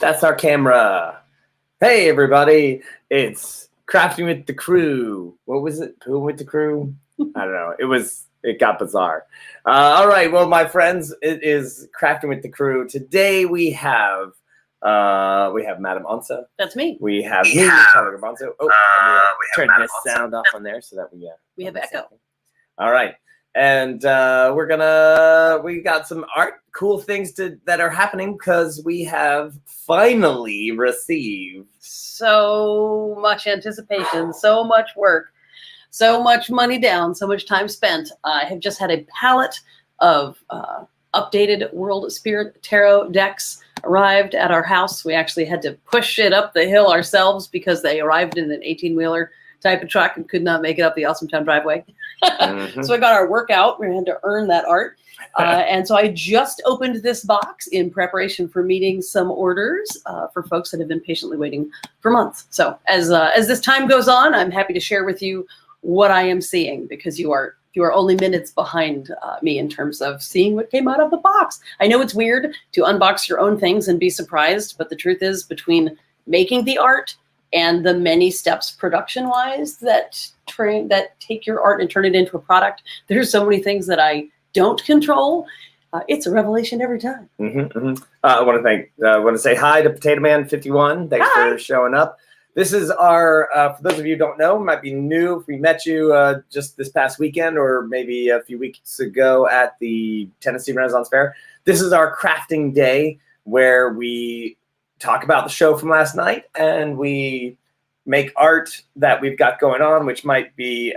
That's our camera. Hey, everybody. It's Crafting with the Crew. What was it? Who with the Crew? I don't know. It got bizarre. All right. Well, my friends, it is Crafting with the Crew. Today we have Madam Onca. That's me. We have me, Tyler Garbanzo. Oh, turn this sound off on there so that we have echo. All right. And we got some cool things that are happening because we have finally received so much anticipation, so much work, so much money down, so much time spent. I have just had a pallet of updated World Spirit Tarot decks arrived at our house. We actually had to push it up the hill ourselves because they arrived in an 18-wheeler type of truck and could not make it up the Awesome Town driveway. So I got our workout. We had to earn that art. And so I just opened this box in preparation for meeting some orders for folks that have been patiently waiting for months. So as this time goes on, I'm happy to share with you what I am seeing, because you are only minutes behind me in terms of seeing what came out of the box. I know it's weird to unbox your own things and be surprised, but the truth is, between making the art and the many steps production-wise that take your art and turn it into a product, there's so many things that I don't control. It's a revelation every time. I want to say hi to Potato Man 51. Thanks for showing up. This is our, for those of you who don't know, might be new. If we met you just this past weekend or maybe a few weeks ago at the Tennessee Renaissance Fair, this is our crafting day where we talk about the show from last night and we make art that we've got going on, which might be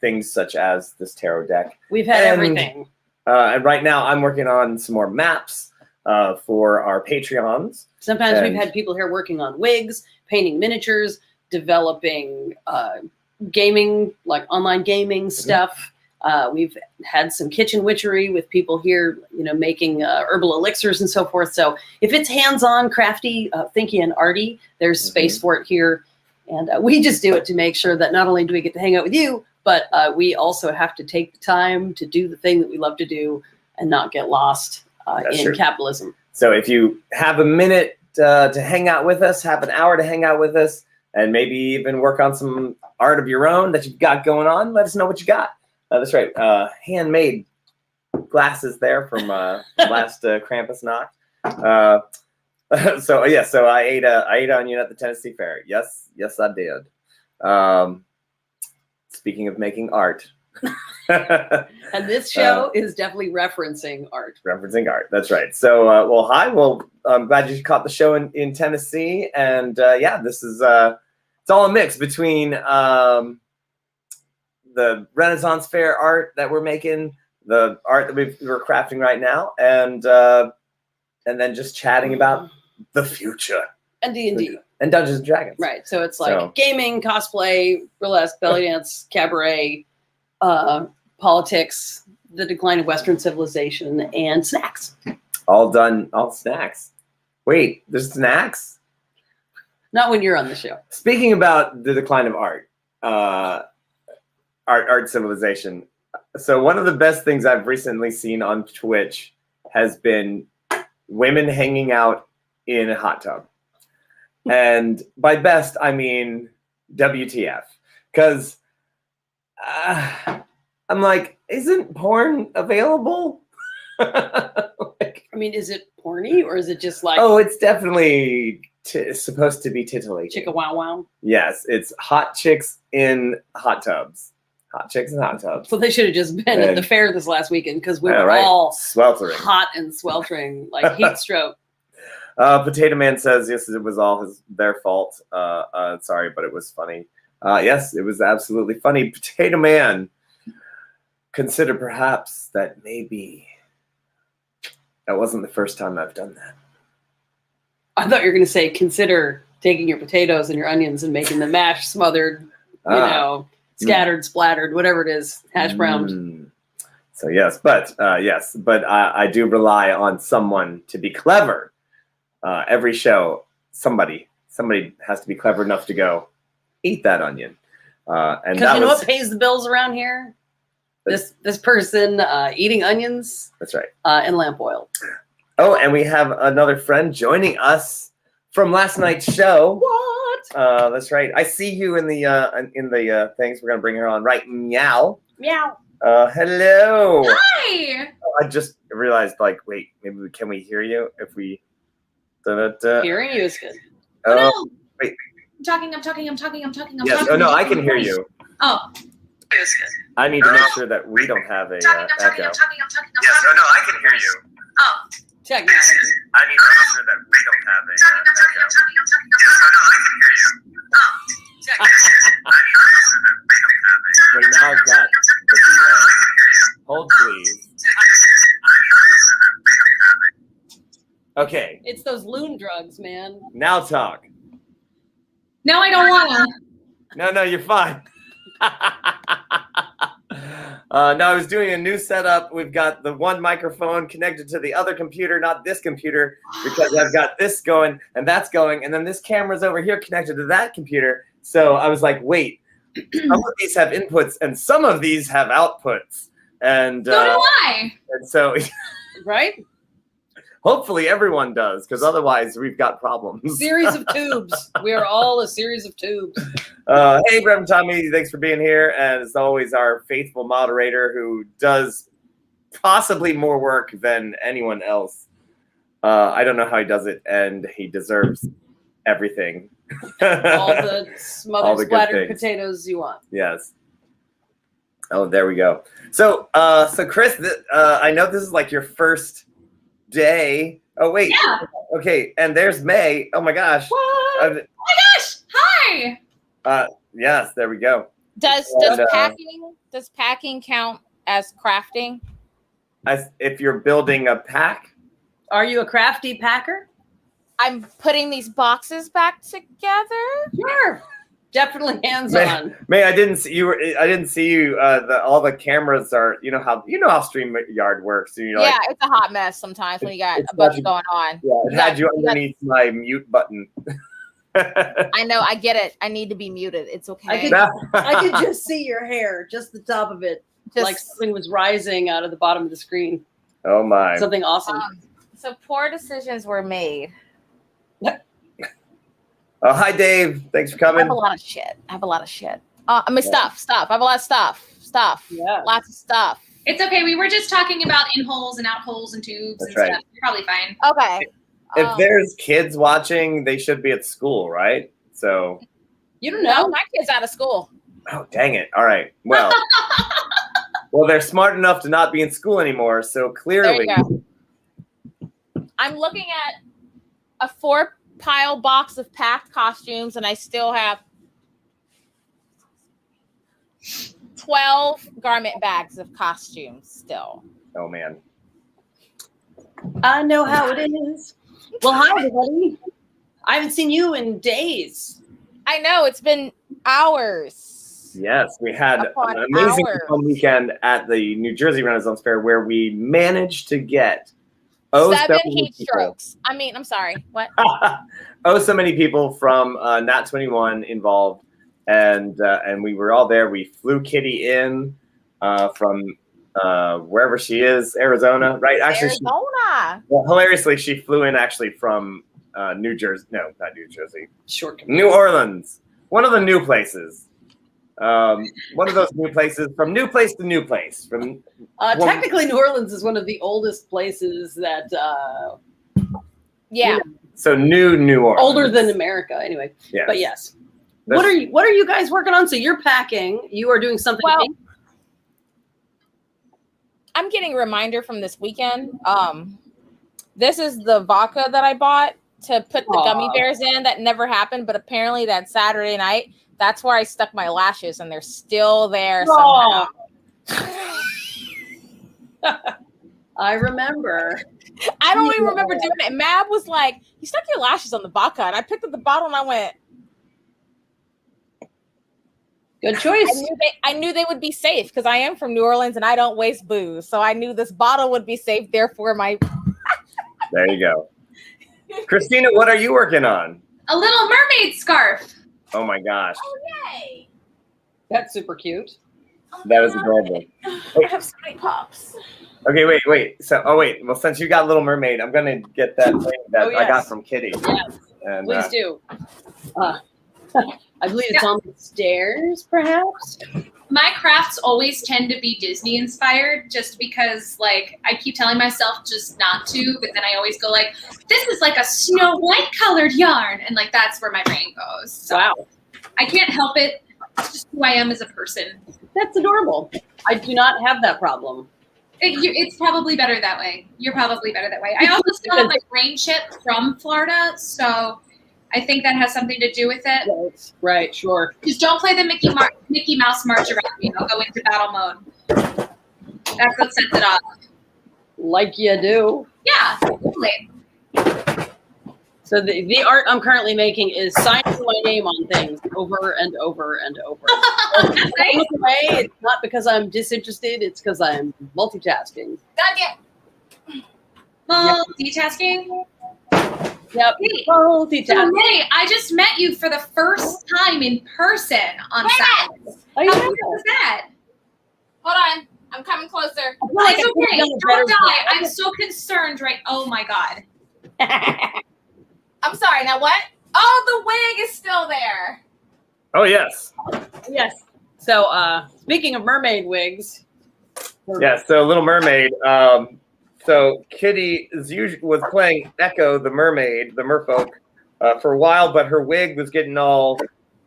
things such as this tarot deck. We've had everything. And right now I'm working on some more maps for our Patreons. Sometimes we've had people here working on wigs, painting miniatures, developing gaming, like online gaming stuff. We've had some kitchen witchery with people here, making herbal elixirs and so forth. So if it's hands-on, crafty, thinky, and arty, there's space for it here. And we just do it to make sure that not only do we get to hang out with you, but we also have to take the time to do the thing that we love to do and not get lost in capitalism. So if you have a minute to hang out with us, have an hour to hang out with us, and maybe even work on some art of your own that you've got going on, let us know what you got. That's right. Handmade glasses there from last Krampus knock. So I ate onion at the Tennessee Fair. Yes, I did. Speaking of making art. And this show is definitely referencing art. Referencing art. That's right. So, well, hi. Well, I'm glad you caught the show in Tennessee. And this is it's all a mix between the Renaissance Fair art that we're making, the art that we're crafting right now, and then just chatting about the future. And D&D. And Dungeons and Dragons. Right. So it's like gaming, cosplay, burlesque, belly dance, cabaret, politics, the decline of Western civilization, and snacks. All snacks. Wait, there's snacks? Not when you're on the show. Speaking about the decline of art civilization. So one of the best things I've recently seen on Twitch has been women hanging out in a hot tub. And by best, I mean WTF. Because I'm like, isn't porn available? Is it porny or is it just like... Oh, it's definitely supposed to be titillating. Chicka wow wow? Yes, it's hot chicks in hot tubs. Hot chicks in hot tubs. So they should have just been at the fair this last weekend because we were all sweltering, hot and sweltering, like heat stroke. Potato Man says, yes, it was all their fault. Sorry, but it was funny. Yes, it was absolutely funny. Potato Man, consider perhaps that maybe that wasn't the first time I've done that. I thought you were going to say, consider taking your potatoes and your onions and making them mashed, smothered, scattered, splattered, whatever it is, hash browned. So yes, but I do rely on someone to be clever. Every show, somebody has to be clever enough to go eat that onion. And because you know what pays the bills around here? This person eating onions. That's right. And lamp oil. Oh, and we have another friend joining us from last night's show. What? That's right. I see you in the things. We're gonna bring her on, right? Meow. Meow. Hello. Hi. I just realized, like, wait, maybe can we hear you if we? Hearing you is good. Oh, No. wait. I'm talking. Yes. Oh no, I can hear you. Oh. I need to make sure that we don't have a echo. I'm talking. Yes. Oh no, I can hear you. Oh. Technology. I need to make sure that we don't have a echo. Yes. Oh no, I can hear you. Wait, now I've got the delay. Hold, please. Okay, It's those loon drugs, man. now talk. No, I don't wanna. No, you're fine. No, I was doing a new setup. We've got the one microphone connected to the other computer, not this computer, because I've got this going and that's going, and then this camera's over here connected to that computer. So I was like, wait, some of these have inputs and some of these have outputs. And So do I. and so Right? hopefully everyone does, because otherwise we've got problems. Series of tubes. We are all a series of tubes. Hey, Reverend Tommy, thanks for being here. And as always, our faithful moderator who does possibly more work than anyone else. I don't know how he does it, and he deserves everything. All the smothered, All the good splattered things. potatoes you want. Yes. Oh, there we go. So, Chris, I know this is like your first day. Oh, wait. Yeah. Okay, and there's May. Oh my gosh. What? Oh my gosh. Hi. Yes, there we go. Does packing count as crafting? As if you're building a pack. Are you a crafty packer? I'm putting these boxes back together. Sure. Definitely hands-on. May, I didn't see you. I didn't see you. All the cameras are. You know how StreamYard works. And you're Yeah, like, it's a hot mess sometimes when you got It's a bunch such a- going on. yeah, it had you underneath my mute button. I know, I get it. I need to be muted. It's okay. I could just see your hair, just the top of it, Just- like something was rising out of the bottom of the screen. Oh my. Something awesome. So poor decisions were made. Oh, hi, Dave. Thanks for I coming. have a lot of shit. I mean, stuff. I have a lot of stuff. Yeah. Lots of stuff. It's okay. We were just talking about in holes and out holes and tubes That's and right. stuff. You're probably fine. Okay. If there's kids watching, they should be at school, right? So, You don't no, know. my kid's out of school. oh, dang it. All right. Well, they're smart enough to not be in school anymore. So clearly, There you go. I'm looking at a 4-pile box of packed costumes, and I still have 12 garment bags of costumes still. oh man. I know how it is. Well, hi, everybody. I haven't seen you in days. I know, it's been hours. Yes, we had Upon an amazing hours. fun weekend at the New Jersey Renaissance Fair where we managed to get 7 many heat people. strokes. I mean, I'm sorry. What? So many people from Nat 21 involved, and we were all there. We flew Kitty in from wherever she is, Arizona, right? Actually, Arizona. hilariously, she flew in actually from New Jersey. No, not New Jersey. Short. New Orleans. One of the new places. One of those new places, from new place to new place. From Technically, New Orleans is one of the oldest places that Yeah. so New Orleans. older than America, anyway. Yes. But yes. That's- What are you guys working on? So you're packing. You are doing something. Well, I'm getting a reminder from this weekend. This is the vodka that I bought to put the gummy Aw. bears in. That never happened, but apparently that Saturday night, that's where I stuck my lashes, and they're still there somehow. I remember. I don't even remember doing it. Mab was like, "You stuck your lashes on the vodka," and I picked up the bottle and I went, Good choice. I knew they would be safe because I am from New Orleans and I don't waste booze. So I knew this bottle would be safe. Therefore, There you go. Christina, what are you working on? A little mermaid scarf. Oh my gosh. Yay! That's super cute. That was adorable. I have so many pops. Okay, wait. So, well, since you got Little Mermaid, I'm gonna get that thing that I got Yes. from Kitty. Yes, And please do. I believe it's on the stairs, perhaps. My crafts always tend to be Disney inspired just because like I keep telling myself just not to, but then I always go like, this is like a Snow White colored yarn. And like, that's where my brain goes. So Wow, I can't help it. It's just who I am as a person. that's adorable. I do not have that problem. It's probably better that way. You're probably better that way. I also still have my brain chip from Florida. So I think that has something to do with it. Right, sure. Just don't play the Mickey Mouse march around me. I'll go into battle mode. That's what sets it off. Like you do. Yeah, totally. So the art I'm currently making is signing my name on things over and over and over. That's I nice. look away, it's not because I'm disinterested, it's because I'm multitasking. Goddamn. Multitasking. Yep. Hey, Multitasking. So May, I just met you for the first time in person on Saturday. Oh, How yeah. weird was that? Hold on. I'm coming closer. I feel like It's I could've okay. done a Don't better die. job. I'm so concerned, right? Oh my god. I'm sorry. Now what? Oh, the wig is still there. Oh yes, Yes. So, speaking of mermaid wigs. yeah. So Little Mermaid. So Kitty was playing Echo, the mermaid, the merfolk, for a while, but her wig was getting all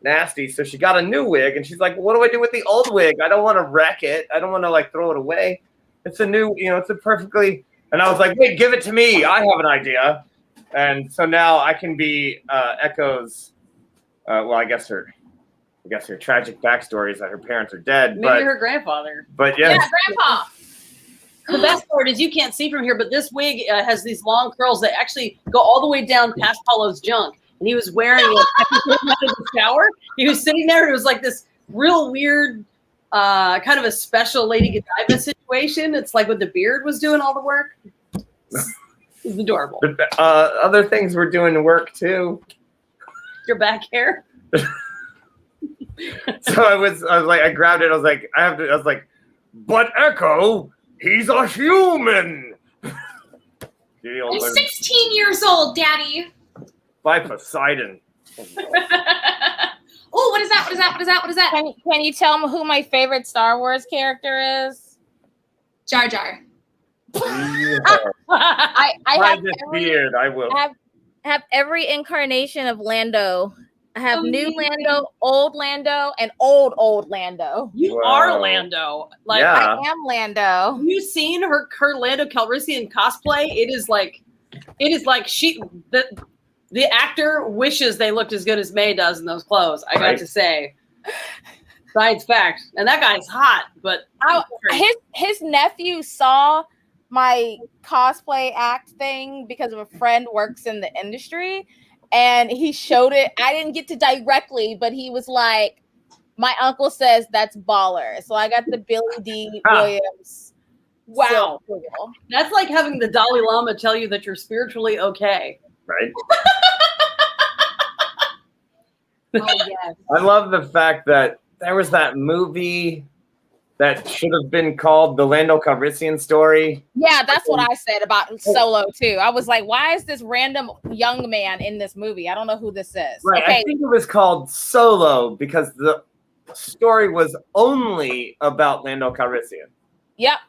nasty, so she got a new wig, and she's like, "What do I do with the old wig? I don't want to wreck it. I don't want to like throw it away. It's a new, it's a perfectly." And I was like, "Wait, give it to me. I have an idea." And so now I can be Echo's. Well, I guess her tragic backstory is that her parents are dead, Maybe her grandfather. but yes. Yeah, Grandpa. The best part is you can't see from here, but this wig has these long curls that actually go all the way down past Paulo's junk. And he was wearing it after he came out of the shower. He was sitting there. It was like this real weird, kind of a special Lady Godiva situation. It's like what the beard was doing all the work. It was adorable. Other things were doing work too. Your back hair. So I was like, I grabbed it. I was like, but Echo, he's a human. I'm 16 years old, Daddy. By Poseidon. Oh, what is that? What is that? What is that? What is that? Can you tell me who my favorite Star Wars character is? Jar Jar. I By have this every, beard, I will. I have every incarnation of Lando. I have new Amazing. Lando, old Lando, and old Lando. You Wow. are Lando. Like, Yeah. I am Lando. have you seen her Lando Calrissian cosplay? It is like the actor wishes they looked as good as May does in those clothes. I got Right. to say, science fact. And that guy's hot, but His nephew saw my cosplay act thing because of a friend works in the industry, and he showed it. I didn't get to directly, but he was like, "My uncle says that's baller." So I got the Billy D. Williams. wow, So cool. that's like having the Dalai Lama tell you that you're spiritually okay. Right. Oh, yes. I love the fact that there was that movie that should have been called the Lando Calrissian story. Yeah, that's what I said about Solo too. I was like, why is this random young man in this movie? I don't know who this is. Right. Okay. I think it was called Solo because the story was only about Lando Calrissian. Yep.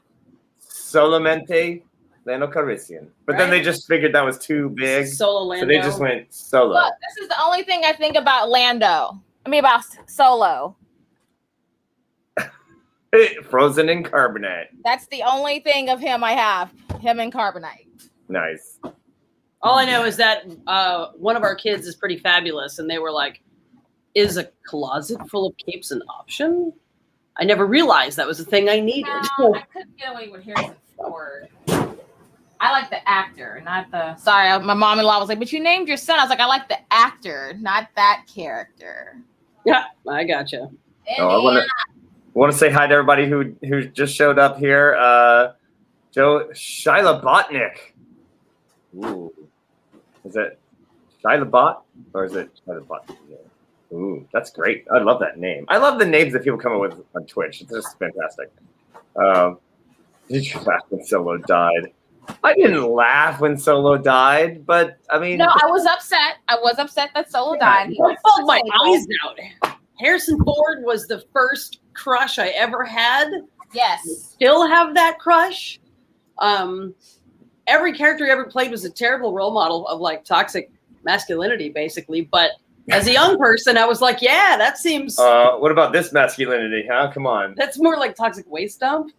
Solamente Lando Calrissian. But then they just figured that was too big. Solo So Lando. they just went Solo. Look, this is the only thing I think about Lando. I mean about Solo. Frozen in carbonite. That's the only thing of him I have. Him in carbonite. Nice. All I know is that one of our kids is pretty fabulous, and they were like, "Is a closet full of capes an option?" I never realized that was a thing I needed. No, I couldn't get away with hearing the word. I like the actor, not the. Sorry, my mom-in-law was like, "But you named your son." I was like, "I like the actor, not that character." Yeah, I gotcha. Oh, I want to say hi to everybody who just showed up here. Shyla Botnick. Ooh. Is it Shyla Bot or is it Shyla Bot? Yeah. Ooh, that's great. I love that name. I love the names that people come up with on Twitch. It's just fantastic. Did you laugh when Solo died? I didn't laugh when Solo died, but I mean, No, I was upset. I was upset that Solo died. I pulled my eyes out. Harrison Ford was the first crush I ever had. Yes. Still have that crush. Every character he ever played was a terrible role model of like toxic masculinity, basically. But as a young person, I was like, yeah, that seems. what about this masculinity, huh? Come on. That's more like toxic waste dump.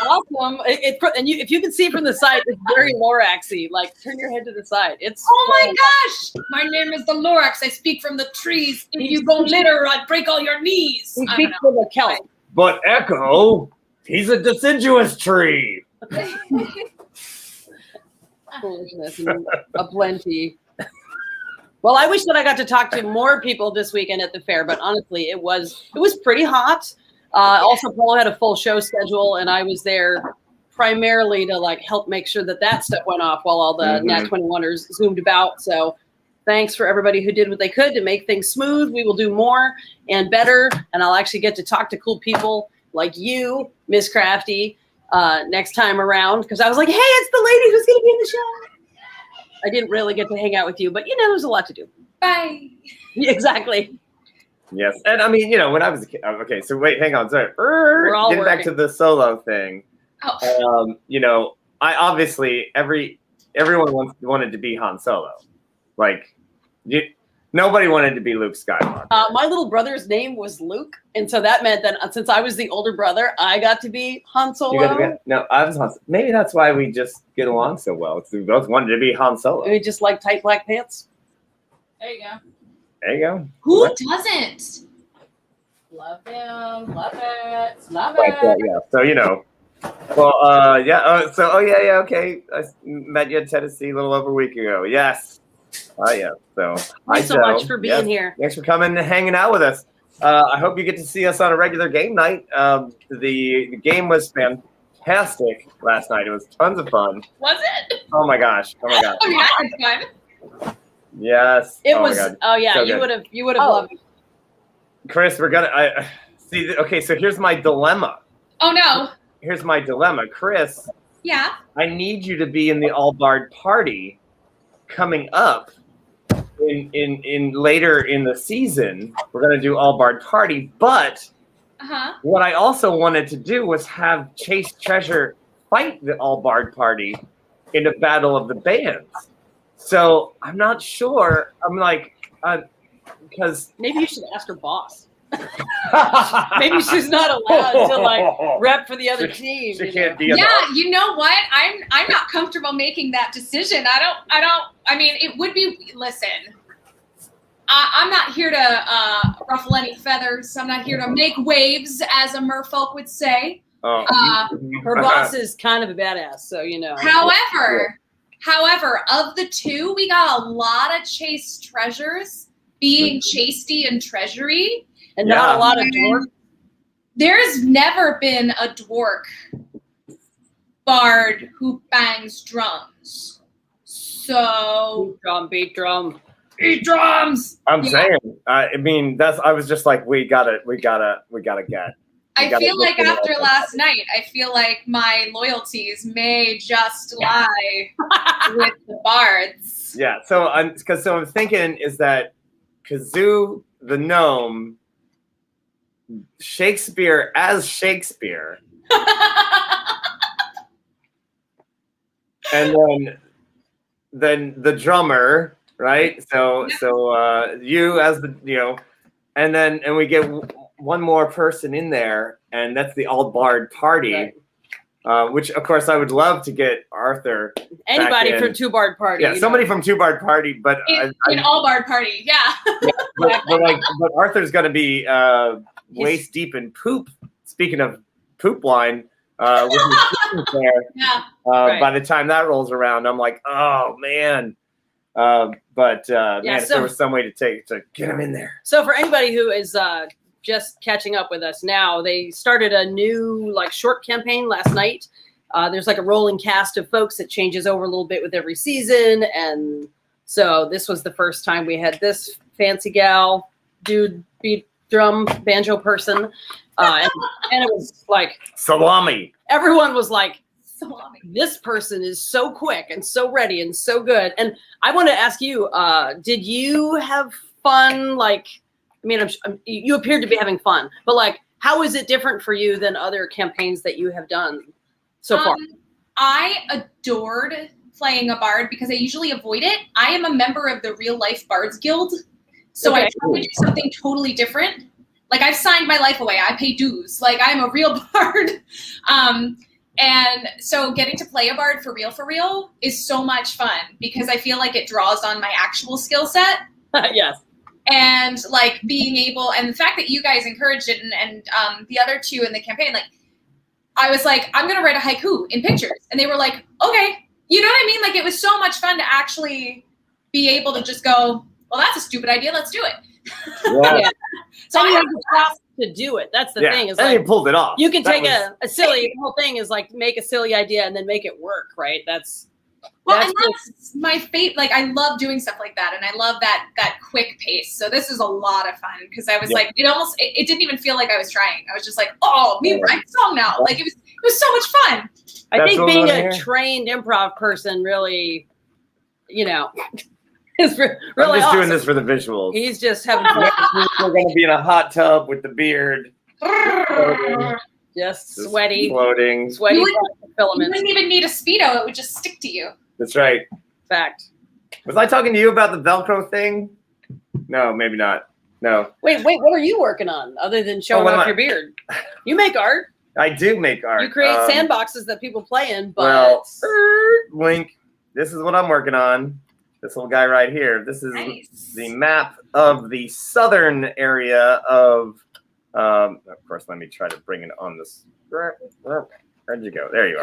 Awesome. If you can see from the side, it's very Loraxy. Like, turn your head to the side. It's. Oh my gosh! My name is the Lorax. I speak from the trees. If you go litter, I'd break all your knees. He I speaks don't for the kelp. But Echo, he's a deciduous tree. Foolishness and a plenty. Well, I wish that I got to talk to more people this weekend at the fair, but honestly, it was pretty hot. Also, Paul had a full show schedule, and I was there primarily to like help make sure that stuff went off while all the Nat 21ers zoomed about. So thanks for everybody who did what they could to make things smooth. We will do more and better, and I'll actually get to talk to cool people like you, Miss Crafty, next time around, because I was like, hey, it's the lady who's going to be in the show. I didn't really get to hang out with you, but there's a lot to do. Bye. Exactly. Yes, and I mean, when I was a kid. Okay, so wait, hang on. Sorry. We're all Getting back to the Solo thing. Oh. I obviously everyone wanted to be Han Solo. Like, nobody wanted to be Luke Skywalker. My little brother's name was Luke, and so that meant that since I was the older brother, I got to be Han Solo. I was Han. Maybe that's why we just get along so well. We both wanted to be Han Solo. We just like tight black pants. There you go. There you go. Who doesn't? Love him. Love it. Love Like it. that, yeah. So Well, yeah. Okay. I met you in Tennessee a little over a week ago. Yes. Yeah. So Thanks so much for being here. Thanks for coming and hanging out with us. I hope you get to see us on a regular game night. The game was fantastic last night. It was tons of fun. Was it? Oh my gosh. I mean, I had fun. Yes. It oh was. My God. Oh yeah, So you good. would have loved it. Chris, we're gonna see. Okay, so here's my dilemma. Oh no. Here's my dilemma, Chris. Yeah. I need you to be in the All Bard party coming up in later in the season. We're gonna do All Bard party, but what I also wanted to do was have Chase Treasure fight the All Bard party in a battle of the bands. So I'm not sure. I'm like, because maybe you should ask her boss. Maybe she's not allowed to like rep for the other team. She can't be. Yeah, you know what? I'm not comfortable making that decision. I mean, it would be. Listen, I'm not here to ruffle any feathers. I'm not here to make waves, as a merfolk would say. Her boss is kind of a badass, so However, of the two, we got a lot of chase treasures being chasty and treasury. And not a lot of dwarf. There's never been a dwarf bard who bangs drums. So beat drum. Beat drums. I'm saying. I mean, I was just like, we gotta get. I feel like after last night, I feel like my loyalties may just lie with the bards. Yeah. So I'm thinking is that Kazoo the gnome, Shakespeare as Shakespeare, and then the drummer, right? So you as the and we get one more person in there, and that's the All Bard party, right. Which of course I would love to get Arthur. Anybody from Two Bard Party. Yeah, somebody from Two Bard Party, but an All Bard Party, yeah. but Arthur's gonna be waist deep in poop. Speaking of poop line, with his there. Yeah. By the time that rolls around, I'm like, oh man. Man, if there was some way to get him in there. So for anybody who is just catching up with us now, they started a new short campaign last night. There's a rolling cast of folks that changes over a little bit with every season, and So this was the first time we had this fancy gal, dude, beat drum, banjo person. And it was like Salami. everyone was like, Salami. this person is so quick and so ready and so good. And I want to ask you, did you have fun? Like, I mean, you appeared to be having fun, but like, how is it different for you than other campaigns that you have done so far? I adored playing a bard because I usually avoid it. I am a member of the Real Life Bards Guild, so I try to do something totally different. Like, I've signed my life away. I pay dues. Like, I'm a real bard. And so getting to play a bard for real is so much fun because I feel like it draws on my actual skill set. Yes. And like being able, and the fact that you guys encouraged it and the other two in the campaign, like I was like, I'm going to write a haiku in pictures. And they were like, okay. You know what I mean? Like, it was so much fun to actually be able to just go, well, that's a stupid idea. Let's do it. Yeah. So And I you had have the craft to do it. That's the thing. Is and like he pulled it off. you can That take was- a silly the whole thing is like make a silly idea and then make it work, right? That's Well, That's and that's my fate. Like, I love doing stuff like that, and I love that quick pace. So this was a lot of fun because I was like, it didn't even feel like I was trying. I was just like, oh, me write a song now. Like, it was so much fun. I That's think what we being wanna a hear. trained improv person really, is really I'm just awesome. doing this for the visuals. He's just having fun, We're going to be in a hot tub with the beard, just just sweaty You floating. You filaments. wouldn't even need a Speedo. It would just stick to you. That's right. Fact. Was I talking to you about the Velcro thing? No, maybe not. No, Wait, what are you working on other than showing what am off I- your beard? You make art. I do make art. You create sandboxes that people play in, but Well, wink. This is what I'm working on. This little guy right here. This is Nice. the map of the southern area of. Of course, let me try to bring it on this. Where'd you go? There you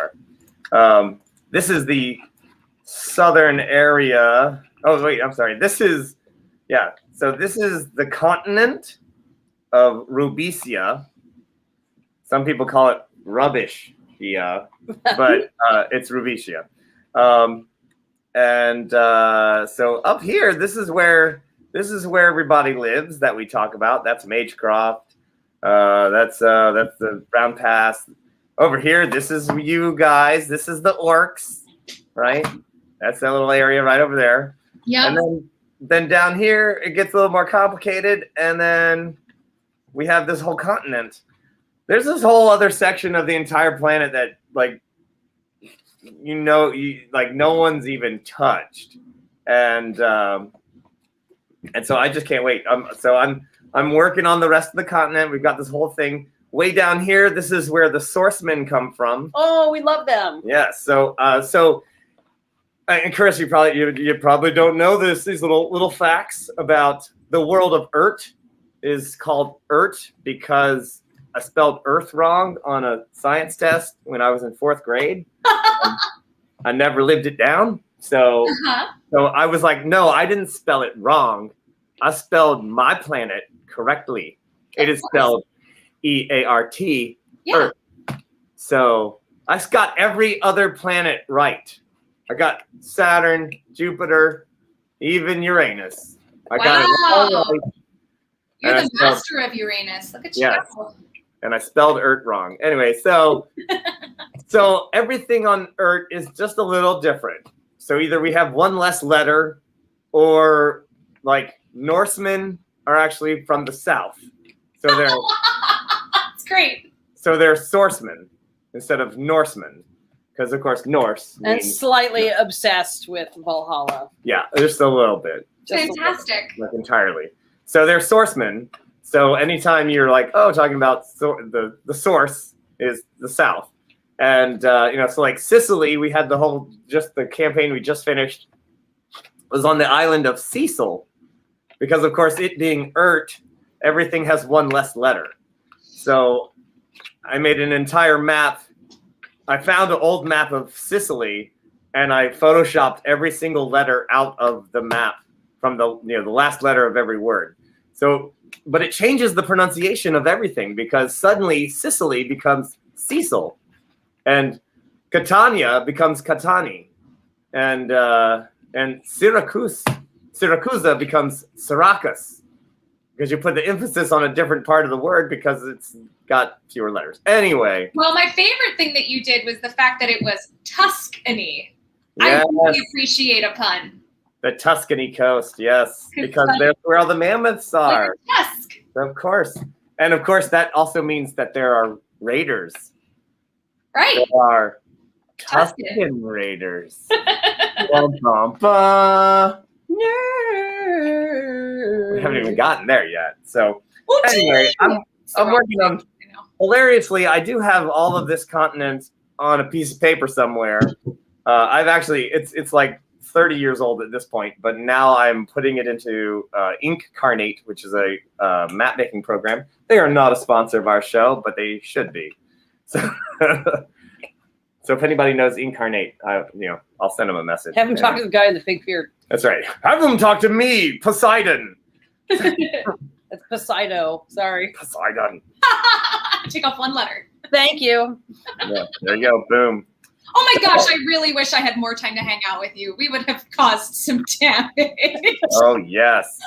are. This is the southern area. Oh wait, I'm sorry. This is So this is the continent of Rubicia. Some people call it rubbish, but it's Rubicia. So up here, this is where everybody lives that we talk about. That's Magecroft. That's the Brown Pass. Over here, this is you guys. This is the orcs, right? That's that little area right over there. Yeah. And then down here, it gets a little more complicated. And then we have this whole continent. There's this whole other section of the entire planet that, like, no one's even touched. And so I just can't wait. I'm working on the rest of the continent. We've got this whole thing way down here. This is where the Sourcemen come from. oh, we love them. Yeah. And Chris, you probably don't know this. These little facts about the world of Urt is called Urt because I spelled Earth wrong on a science test when I was in 4th grade. I never lived it down. So I was like, no, I didn't spell it wrong. I spelled my planet correctly. It is spelled EART. Yeah. Earth. So I got every other planet right. I got Saturn, Jupiter, even Uranus. I got it all right. You're And the I spelled- master of Uranus. Look at you. Yes. go. And I spelled Urt wrong. Anyway, so everything on Urt is just a little different. So either we have one less letter, or like Norsemen are actually from the south. So It's great. they're Sourcemen instead of Norsemen, because of course Norse And means slightly obsessed with Valhalla. just a little bit, Just a little. Fantastic. not entirely. So they're Sourcemen. So anytime you're like, talking about the source is the south. And, so like Sicily, we had the campaign we just finished was on the island of Cecil, because of course it being Urt, everything has one less letter. So I made an entire map. I found an old map of Sicily and I photoshopped every single letter out of the map from the last letter of every word. So, but it changes the pronunciation of everything because suddenly Sicily becomes Cecil, and Catania becomes Catani, and And Syracusa becomes Syracuse because you put the emphasis on a different part of the word because it's got fewer letters. Anyway. Well, my favorite thing that you did was the fact that it was Tuscany. Yes. I really appreciate a pun. The Tuscany coast, yes, because that's where all the mammoths are. Like Tusk. Of course. And of course, that also means that there are raiders. Right. There are Tuscan. Tuscan raiders. Bum-bum-ba. We haven't even gotten there yet. So anyway, I'm working on, hilariously, I do have all of this continent on a piece of paper somewhere. I've actually, it's like 30 years old at this point, but now I'm putting it into Incarnate, which is a map making program. They are not a sponsor of our show, but they should be. So, so if anybody knows Incarnate, I'll send them a message. Have him talk to the guy in the fig beard. That's right. Have them talk to me, Poseidon. That's Poseido. Sorry. Poseidon. Take off one letter. Thank you. Yeah, there you go. Boom. Oh my gosh, I really wish I had more time to hang out with you. We would have caused some damage. Oh yes.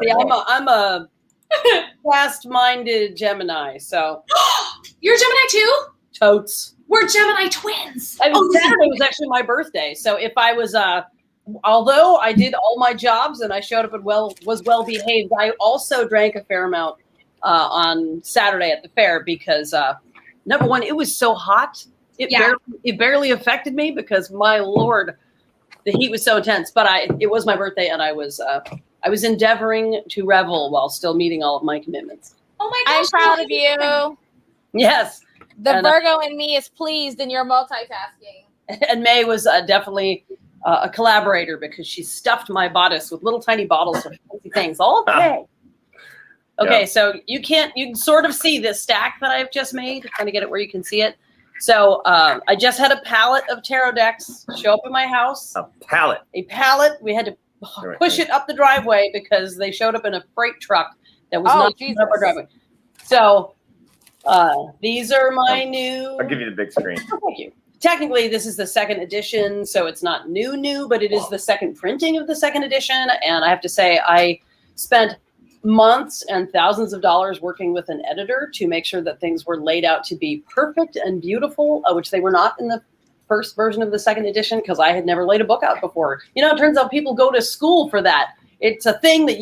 Yeah, I'm a fast-minded Gemini, so You're Gemini too? totes. We're Gemini twins. I mean, Saturday was actually my birthday, so if I was although I did all my jobs and I showed up and was well behaved, I also drank a fair amount on Saturday at the fair because number one, it was so hot. It barely affected me because my Lord, the heat was so intense. But it was my birthday and I was endeavoring to revel while still meeting all of my commitments. Oh my I'm gosh. proud of you. Yes. The And, Virgo in me is pleased and you're multitasking. And May was definitely a collaborator because she stuffed my bodice with little tiny bottles of fancy things. Okay. Okay, Yeah. so you can sort of see this stack that I've just made. Trying to get it where you can see it. So I just had a pallet of tarot decks show up at my house. A pallet. A pallet. We had to push it up the driveway because they showed up in a freight truck that was not Jesus. up our driveway. So these are my new. I'll give you the big screen. Oh, thank you. Technically, this is the second edition, so it's not new, but it is the second printing of the second edition. And I have to say, I spent months and thousands of dollars working with an editor to make sure that things were laid out to be perfect and beautiful, which they were not in the first version of the second edition because I had never laid a book out before. You know, it turns out people go to school for that. It's a thing that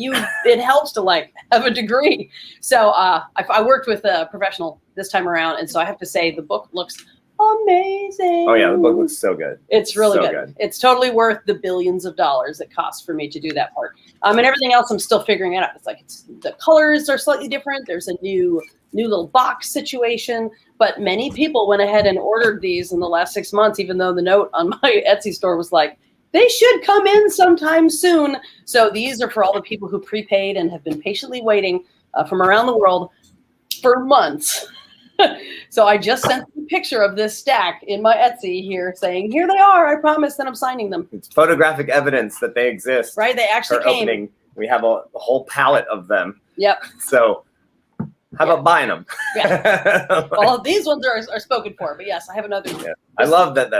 it helps to like have a degree. So I worked with a professional this time around. And so I have to say the book looks amazing. Oh yeah, the book looks so good. It's really So good. It's totally worth the billions of dollars it costs for me to do that part. And everything else I'm still figuring it out. It's like the colors are slightly different. There's a new little box situation. But many people went ahead and ordered these in the last 6 months, even though the note on my Etsy store was like, they should come in sometime soon. So these are for all the people who prepaid and have been patiently waiting from around the world for months. So I just sent a picture of this stack in my Etsy here saying, here they are. I promise that I'm signing them. It's photographic evidence that they exist. Right? They actually For came. opening, we have a whole pallet of them. Yep. So how about buying them? Yeah. Well, these ones are spoken for, but yes, I have another. Yeah. I love that.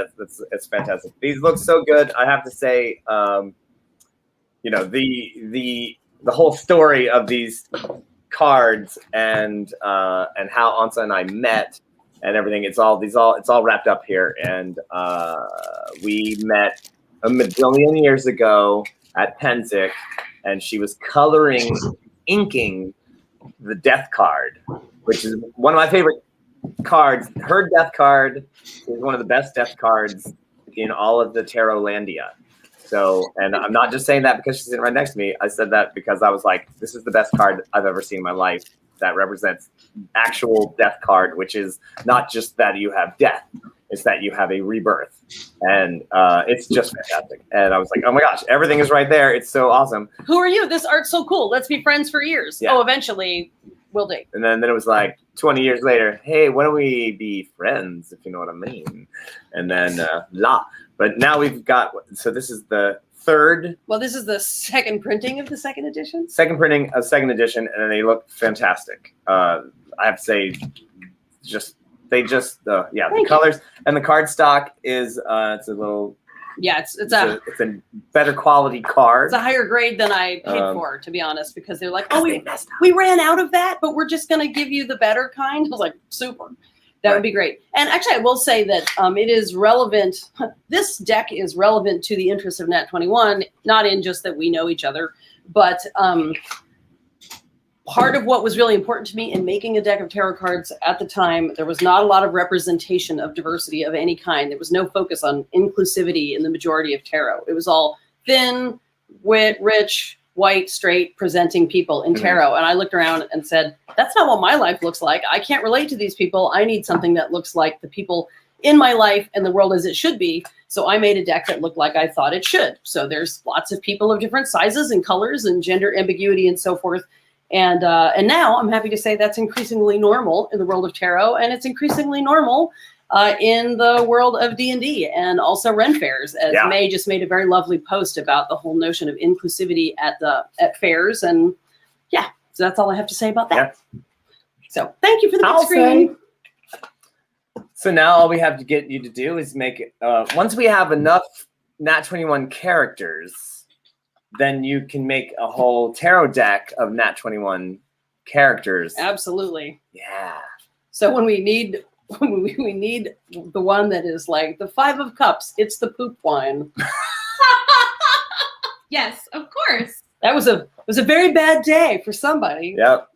It's fantastic. These look so good. I have to say, the whole story of these cards and how Onca and I met and everything. It's all wrapped up here. And we met a million years ago at Penzic, and she was inking the death card, which is one of my favorite cards. Her death card is one of the best death cards in all of the Tarotlandia. So, and I'm not just saying that because she's sitting right next to me. I said that because I was like, this is the best card I've ever seen in my life that represents actual death card, which is not just that you have death, it's that you have a rebirth. And it's just fantastic. And I was like, oh my gosh, everything is right there. It's so awesome. Who are you? This art's so cool. Let's be friends for years. Yeah. Oh, eventually we'll date. And then it was like 20 years later, hey, why don't we be friends, if you know what I mean? And then But now we've got, so this is the third. Well, this is the second printing of the second edition. Second printing of second edition, and they look fantastic. I have to say, the colors and the cardstock is it's a little Yeah, it's It's a better quality card. It's a higher grade than I paid for, to be honest, because they're like, oh, we ran out of that, but we're just going to give you the better kind. I was like, super. That would be great. And actually, I will say that it is relevant. This deck is relevant to the interests of Nat 21, not in just that we know each other, but part of what was really important to me in making a deck of tarot cards at the time, there was not a lot of representation of diversity of any kind. There was no focus on inclusivity in the majority of tarot. It was all thin, rich, white, straight, presenting people in tarot. And I looked around and said, that's not what my life looks like. I can't relate to these people. I need something that looks like the people in my life and the world as it should be. So I made a deck that looked like I thought it should. So there's lots of people of different sizes and colors and gender ambiguity and so forth. And now I'm happy to say that's increasingly normal in the world of tarot, and it's increasingly normal in the world of D&D and also Ren fairs. As May just made a very lovely post about the whole notion of inclusivity at fairs, and so that's all I have to say about that. Yeah. So thank you for the big screen. So now all we have to get you to do is make it. Once we have enough Nat 21 characters, then you can make a whole tarot deck of Nat 21 characters. Absolutely. Yeah. So when we need the one that is like the 5 of Cups, it's the poop wine. Yes, of course. That was a very bad day for somebody. Yep.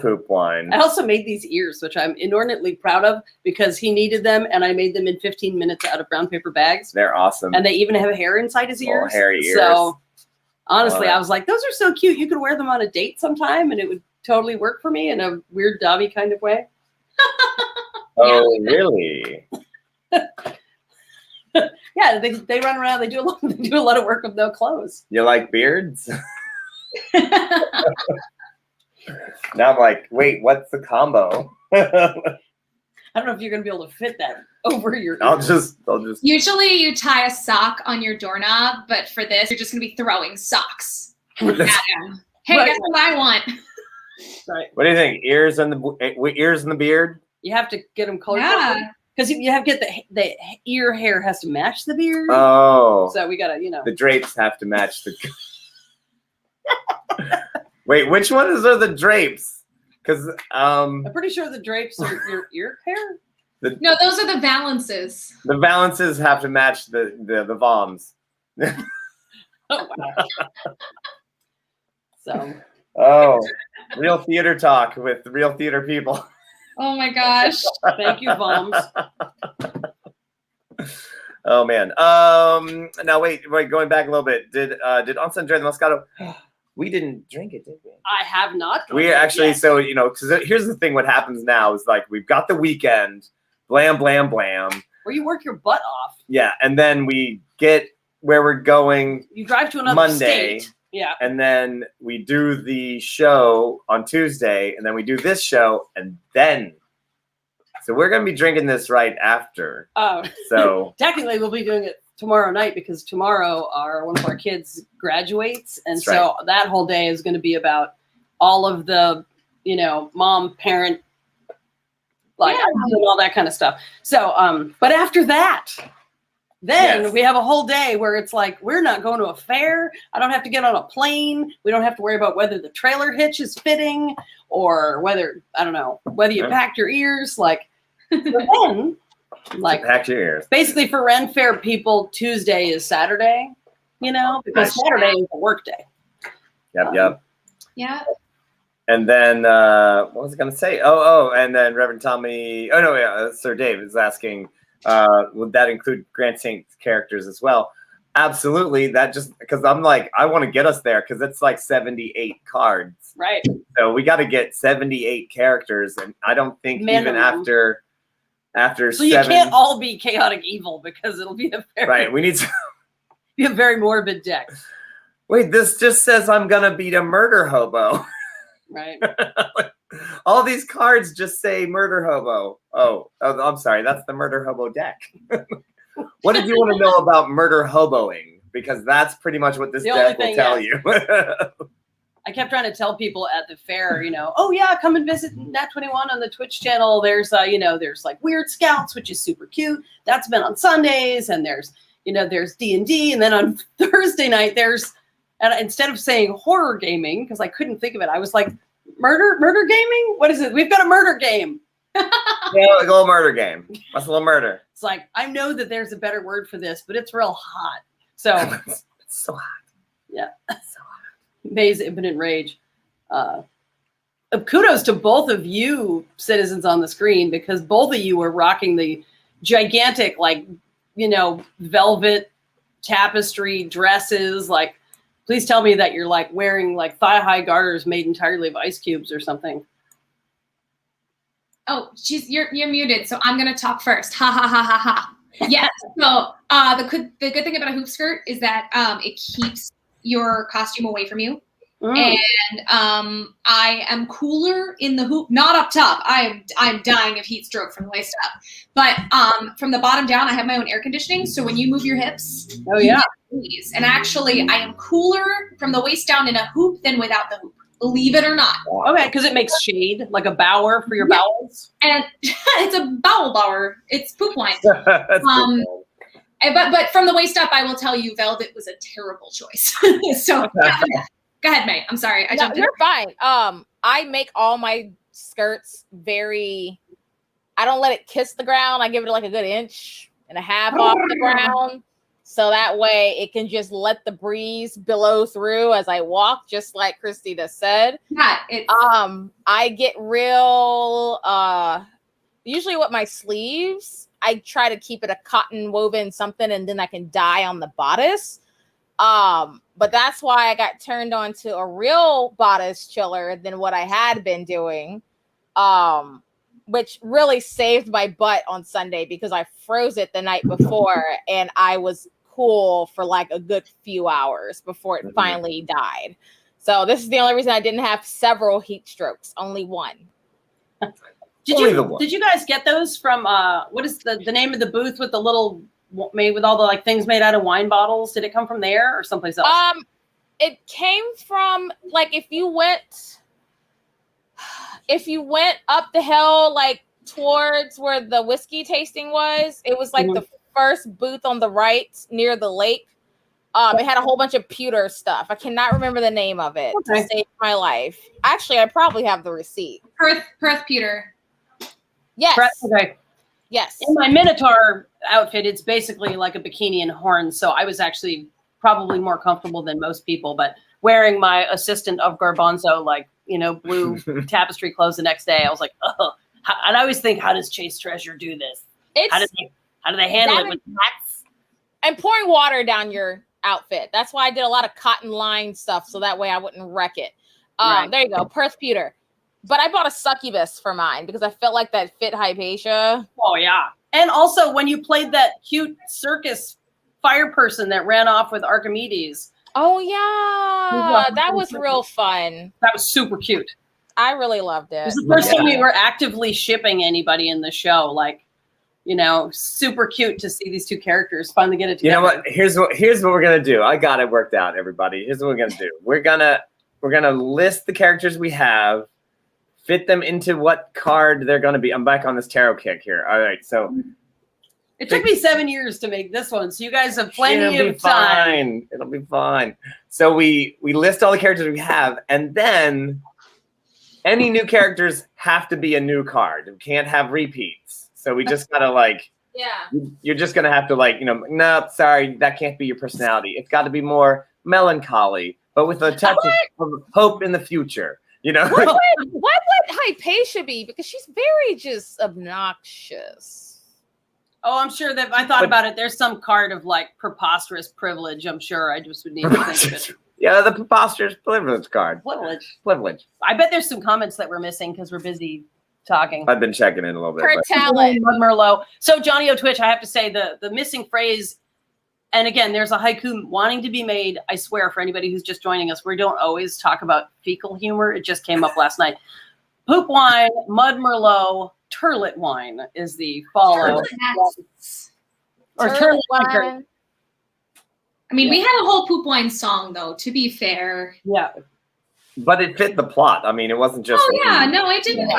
Poop wine. I also made these ears, which I'm inordinately proud of because he needed them, and I made them in 15 minutes out of brown paper bags. They're awesome. And they even have hair inside his ears. Hairy ears. So honestly, I was like, those are so cute. You could wear them on a date sometime, and it would totally work for me in a weird Dobby kind of way. Oh, really? Yeah, they run around. They do a lot of work with no clothes. You like beards? Now I'm like, wait, what's the combo? I don't know if you're going to be able to fit that over your ears. I'll just. Usually you tie a sock on your doorknob, but for this, you're just going to be throwing socks at him. Hey, Right. guess what I want? Right. What do you think? Ears in the beard? You have to get them colored. Yeah. Because you have to get the ear hair has to match the beard. Oh. So we got to, The drapes have to match the. Wait, which ones are the drapes? Because I'm pretty sure the drapes are your ear hair. No, those are the valances. The valances have to match the VOMs. Oh, wow. So. Real theater talk with real theater people. Oh my gosh. Thank you, Voms. Oh man. Now wait, going back a little bit. Did Onca enjoy the Moscato? We didn't drink it, did we? I have not. We actually, so, because here's the thing, what happens now is like, we've got the weekend, blam, blam, blam. Where you work your butt off. Yeah. And then we get where we're going. You drive to another Monday. state. Yeah. And then we do the show on Tuesday, and then we do this show, and then. So we're going to be drinking this right after. Oh. So. Technically, we'll be doing it tomorrow night because tomorrow one of our kids graduates, and That's so that whole day is going to be about all of the mom, parent, and all that kind of stuff. So but after that, then we have a whole day where it's like, we're not going to a fair. I don't have to get on a plane. We don't have to worry about whether the trailer hitch is fitting or whether you packed your ears. Like, then pack your ears. Basically, for Ren Fair people, Tuesday is Saturday, because Saturday is a work day. Yep. Yeah. And then, what was I going to say? And then Reverend Tommy, Sir Dave is asking, would that include Grand Saint's characters as well? Absolutely. That just, because I'm like, I want to get us there because it's like 78 cards. Right. So we got to get 78 characters. And I don't think even after so 7. You can't all be chaotic evil because it'll be a very, we need to be a very morbid deck. Wait, this just says I'm going to beat a murder hobo. Right. All these cards just say murder hobo. Oh, I'm sorry. That's the murder hobo deck. What did you want to know about murder hoboing? Because that's pretty much what this deck will tell you. I kept trying to tell people at the fair, come and visit Nat 21 on the Twitch channel. There's, there's like Weird Scouts, which is super cute. That's been on Sundays. And there's, there's D&D, and then on Thursday night and instead of saying horror gaming, because I couldn't think of it, I was like, murder gaming? What is it? We've got a murder game. Yeah, like a little murder game. What's a little murder? It's like, I know that there's a better word for this, but it's real hot. So It's so hot. yeah, So hot. May's impotent rage. Kudos to both of you citizens on the screen, because both of you are rocking the gigantic, velvet tapestry dresses. Like, please tell me that you're like wearing like thigh-high garters made entirely of ice cubes or something. Oh, you're muted, so I'm gonna talk first. Ha ha ha ha ha. Yes. So the good thing about a hoop skirt is that it keeps your costume away from you. And I am cooler in the hoop, not up top. I'm dying of heat stroke from the waist up. But from the bottom down, I have my own air conditioning. So when you move your hips, oh yeah. And actually, I am cooler from the waist down in a hoop than without the hoop. Believe it or not. Okay, because it makes shade, like a bower for your bowels. And it's a bowel bower. It's poop wine. That's But from the waist up, I will tell you, velvet was a terrible choice. So go ahead, May. I'm sorry. I jumped in. You're fine. I make all my skirts I don't let it kiss the ground. I give it like a good 1.5 inches off the ground. So that way it can just let the breeze blow through as I walk, just like Christina said. Yeah, I get real, usually with my sleeves, I try to keep it a cotton woven something, and then I can dye on the bodice. But that's why I got turned on to a real bodice chiller than what I had been doing, which really saved my butt on Sunday because I froze it the night before and I was cool for like a good few hours before it finally died. So this is the only reason I didn't have several heat strokes, only one. Did you guys get those from what is the name of the booth with the little made with all the like things made out of wine bottles? Did it come from there or someplace else? It came from like if you went up the hill like towards where the whiskey tasting was, it was like the first booth on the right near the lake. It had a whole bunch of pewter stuff. I cannot remember the name of it to save my life. Actually, I probably have the receipt. Perth pewter. Yes. Okay. Yes. In my Minotaur outfit, it's basically like a bikini and horns. So I was actually probably more comfortable than most people, but wearing my assistant of Garbanzo, blue tapestry clothes the next day, I was like, oh, and I always think, how does Chase Treasure do this? How do they handle it with hats? And pouring water down your outfit. That's why I did a lot of cotton line stuff. So that way I wouldn't wreck it. Right. There you go. Perth pewter. But I bought a succubus for mine because I felt like that fit Hypatia. Oh, yeah. And also when you played that cute circus fire person that ran off with Archimedes. Oh, yeah. That was real fun. That was super cute. I really loved it. It was the first time we were actively shipping anybody in the show. Super cute to see these two characters finally get it together. You know what? Here's what we're gonna do. I got it worked out, everybody. Here's what we're gonna do. We're gonna list the characters we have, fit them into what card they're gonna be. I'm back on this tarot kick here. All right, so it took me 7 years to make this one, so you guys have plenty of time. It'll be fine. So we list all the characters we have, and then any new characters have to be a new card. We can't have repeats. So we just gotta you're just gonna have to no, sorry, that can't be your personality. It's got to be more melancholy, but with a touch of hope in the future. What would Hypatia be? Because she's very just obnoxious. Oh, I'm sure that I thought about it. There's some card of preposterous privilege. I'm sure I just would need to think of it. Yeah, the preposterous privilege card. Privilege. I bet there's some comments that we're missing because we're busy talking. I've been checking in a little bit. Per talent. Merlot. So Johnny O Twitch, I have to say the missing phrase, and again, there's a haiku wanting to be made. I swear, for anybody who's just joining us, we don't always talk about fecal humor. It just came up last night. Poop wine, mud merlot, turlet wine is the follow. Turlet wine. I mean, we had a whole poop wine song, though, to be fair. Yeah. But it fit the plot. I mean, it wasn't just. Oh, yeah. No, it didn't.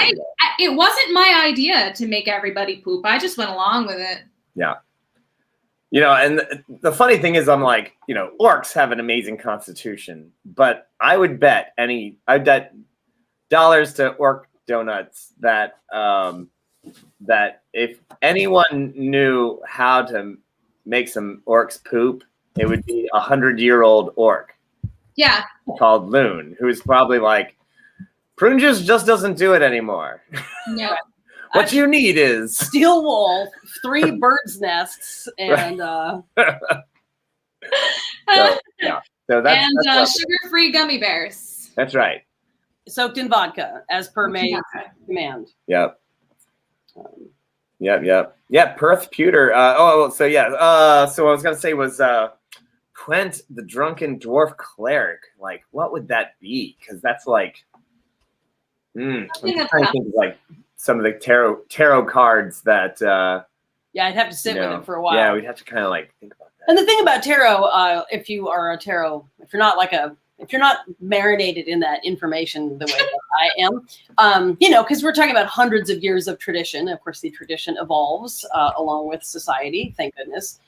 It wasn't my idea to make everybody poop. I just went along with it. Yeah. You know, and the funny thing is, I'm like, you know, orcs have an amazing constitution, but I'd bet dollars to Orc Donuts that that if anyone knew how to make some orcs poop, it would be 100-year-old orc. Yeah. Called Loon, who's probably like, prune juice just doesn't do it anymore. No. What you need is steel wool, 3 birds' nests, and so, yeah. So that's sugar-free gummy bears. That's right. Soaked in vodka, as per May's command. Yep. Yep. Perth Pewter. So what I was gonna say was Quent, the drunken dwarf cleric. Like, what would that be? Because that's like, I'm trying to think of like some of the tarot cards that. Yeah, I'd have to sit with it for a while. Yeah, we'd have to kind of like think about that. And the thing about tarot, if you are a tarot, if you're not marinated in that information the way that I am, you know, because we're talking about hundreds of years of tradition. Of course, the tradition evolves along with society. Thank goodness.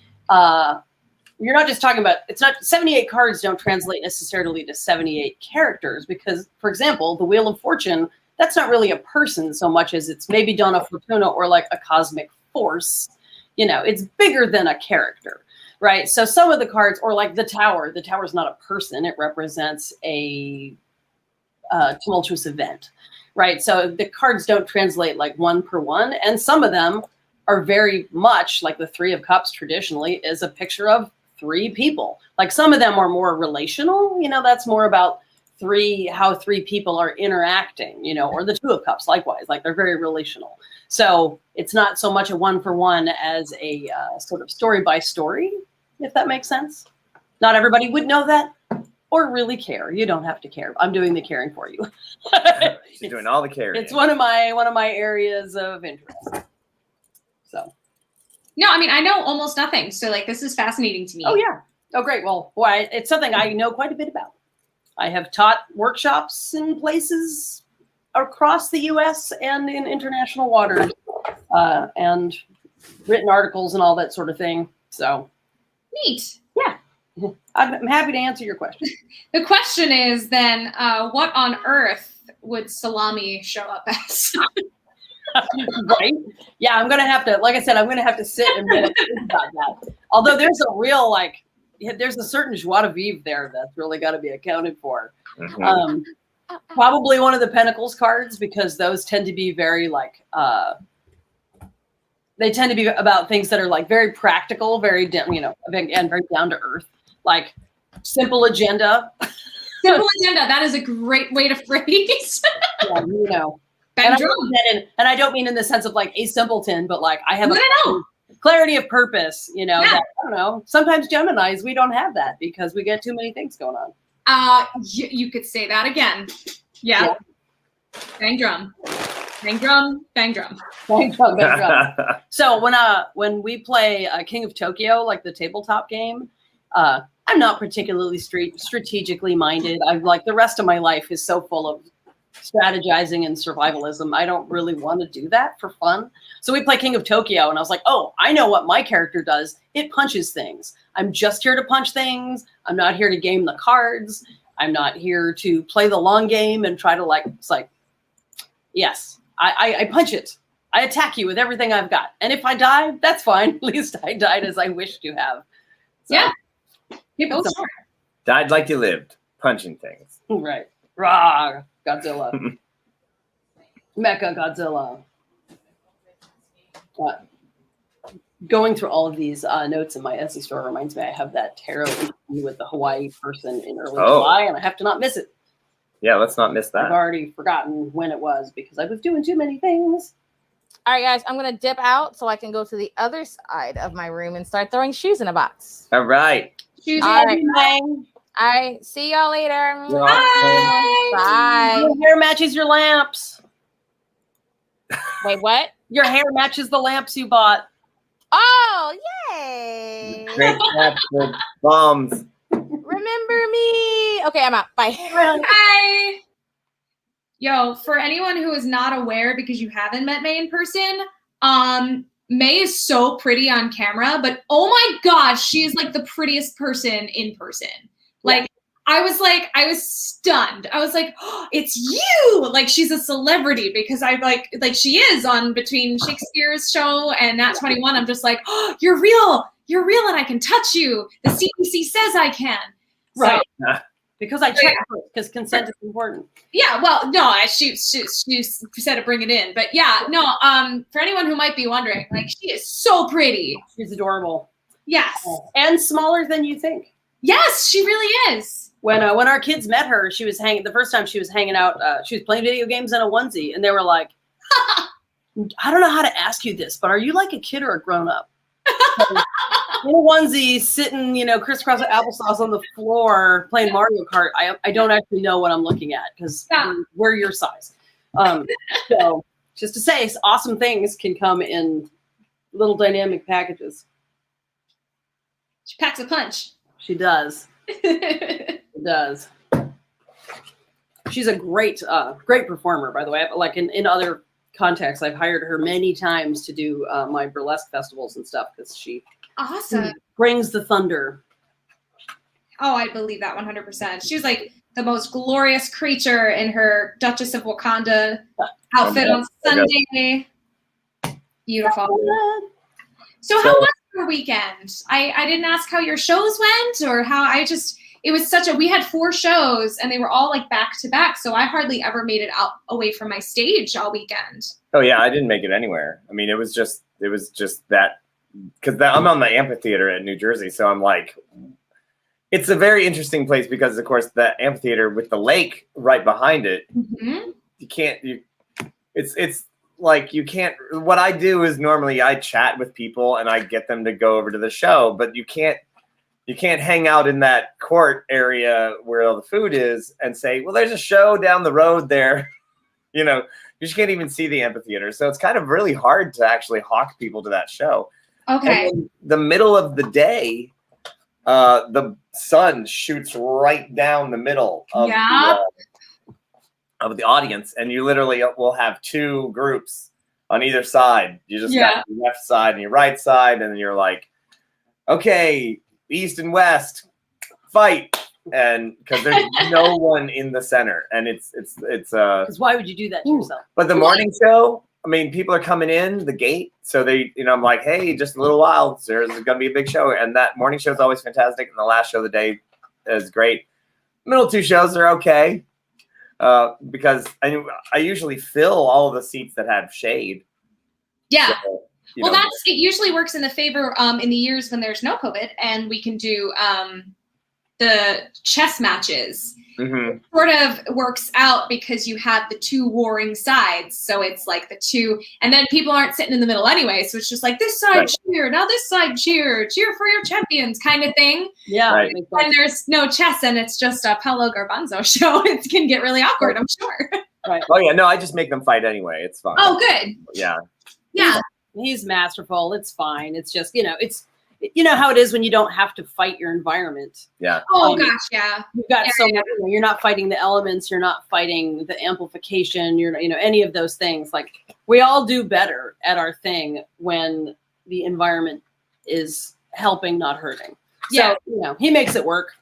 You're not just talking about, it's not 78 cards don't translate necessarily to 78 characters because, for example, the Wheel of Fortune, that's not really a person so much as it's maybe Donna Fortuna or like a cosmic force. You know, it's bigger than a character, right? So some of the cards, or like the Tower is not a person. It represents a tumultuous event, right? So the cards don't translate like one per one. And some of them are very much like the Three of Cups traditionally is a picture of 3 people. Like some of them are more relational, you know, that's more about how 3 people are interacting, you know, or the Two of Cups likewise, like they're very relational. So it's not so much a one for one as a sort of story by story, if that makes sense. Not everybody would know that or really care. You don't have to care. I'm doing the caring for you. She's doing all the caring. It's one of my areas of interest. So. No, I mean, I know almost nothing. So like, this is fascinating to me. Oh yeah. Oh great. Well, it's something I know quite a bit about. I have taught workshops in places across the U.S. and in international waters, and written articles and all that sort of thing. So neat. Yeah, I'm happy to answer your question. The question is then, what on earth would salami show up as? Right? Yeah, I'm gonna have to. Like I said, I'm gonna have to sit and really think about that. Although there's a real there's a certain joie de vivre there that's really got to be accounted for. Mm-hmm. Probably one of the Pentacles cards because those tend to be very they tend to be about things that are like very practical, very and very down to earth, like simple agenda. Simple agenda. That is a great way to phrase. Yeah, you know. And I don't mean in the sense of like a simpleton, but like I have clarity of purpose, you know, that, I don't know. Sometimes Geminis, we don't have that because we get too many things going on. You could say that again. Yeah. Bang drum. Bang drum. Bang drum. Bang drum. Bang drum. So when we play King of Tokyo, like the tabletop game, I'm not particularly strategically minded. I've like the rest of my life is so full of strategizing and survivalism. I don't really want to do that for fun. So we play King of Tokyo and I was like, oh, I know what my character does. It punches things. I'm just here to punch things. I'm not here to game the cards. I'm not here to play the long game and try to it's like, yes, I punch it. I attack you with everything I've got. And if I die, that's fine. At least I died as I wished to have. So, yeah. Sure. Died like you lived, punching things. Right. Rah, Godzilla. Mecha Godzilla. Going through all of these notes in my Etsy store reminds me I have that tarot interview with the Hawaii person in early July, and I have to not miss it. Yeah, let's not miss that. I've already forgotten when it was because I was doing too many things. All right, guys, I'm going to dip out so I can go to the other side of my room and start throwing shoes in a box. All right. Shoes all right. All right. See y'all later. Bye. Bye. Your hair matches your lamps. Wait, what? Your hair matches the lamps you bought. Oh, yay. Great bombs. Remember me. Okay, I'm out. Bye. Bye. Yo, for anyone who is not aware because you haven't met May in person, May is so pretty on camera, but oh my gosh, she is like the prettiest person in person. Like, I was stunned. I was like, oh, it's you! Like, she's a celebrity because I like she is on between Shakespeare's show and Nat 21. I'm just like, oh, you're real, and I can touch you. The CDC says I can. Right. So, because I checked because consent is important. yeah, well, no, she said to bring it in, but yeah, no. For anyone who might be wondering, like, she is so pretty. She's adorable. Yes, and smaller than you think. yes, she really is. When our kids met her, she was the first time she was hanging out. She was playing video games in a onesie, and they were like, "I don't know how to ask you this, but are you like a kid or a grown up?" In a onesie, sitting, crisscross applesauce on the floor, playing Mario Kart. I don't actually know what I'm looking at because we're your size. So just to say, awesome things can come in little dynamic packages. She packs a punch. She does. She does. She's a great performer, by the way. Like in other contexts, I've hired her many times to do my burlesque festivals and stuff because she Awesome. brings the thunder. Oh, I believe that 100%. She was like the most glorious creature in her Duchess of Wakanda outfit on Sunday. Beautiful. So how was your weekend? I didn't ask how your shows went or how it was we had 4 shows and they were all like back to back. So I hardly ever made it out away from my stage all weekend. Oh yeah, I didn't make it anywhere. I mean, it was just that because I'm on the amphitheater in New Jersey. So I'm like, it's a very interesting place because of course the amphitheater with the lake right behind it, it's like you can't, what I do is normally I chat with people and I get them to go over to the show, but you can't hang out in that court area where all the food is and say, well, there's a show down the road there. You just can't even see the amphitheater. So it's kind of really hard to actually hawk people to that show. Okay. And in the middle of the day, the sun shoots right down the middle of the audience, and you literally will have 2 groups on either side. You just got your left side and your right side, and then you're like, okay, east and west, fight. And because there's no one in the center, and it's because why would you do that to yourself? But the morning show, I mean, people are coming in the gate, so they, I'm like, hey, just a little while, there's gonna be a big show, and that morning show is always fantastic, and the last show of the day is great. Middle 2 shows are okay, because I usually fill all of the seats that have shade. Yeah. So, well, it usually works in the favor in the years when there's no COVID, and we can do the chess matches. Mm-hmm. Sort of works out because you have the 2 warring sides. So it's like the 2, and then people aren't sitting in the middle anyway. So it's just like this side cheer, now this side cheer for your champions kind of thing. Yeah. Right. When there's no chess and it's just a Paolo Garbanzo show, it can get really awkward, I'm sure. Right. Oh yeah, no, I just make them fight anyway. It's fine. Oh, good. Yeah. Yeah. He's masterful. It's fine. It's just, it's how it is when you don't have to fight your environment. Yeah. Oh gosh, yeah. You've got so much, you're not fighting the elements, you're not fighting the amplification, you're any of those things. Like, we all do better at our thing when the environment is helping, not hurting. Yeah. So, he makes it work.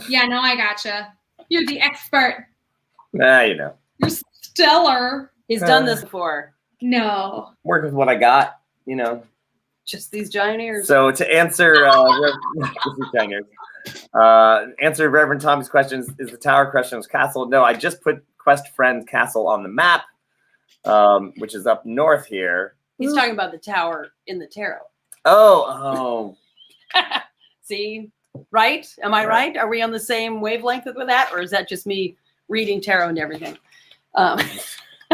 Yeah, no, I gotcha. You're the expert. You're Stellar. He's done this before. No. work with what I got, Just these giant ears. So to answer answer Reverend Tommy's questions, is the Tower Questions Castle? No, I just put Quest Friend Castle on the map, which is up north here. He's talking about the tower in the tarot. Oh. See, right? Am I right? Are we on the same wavelength with that, or is that just me reading tarot and everything?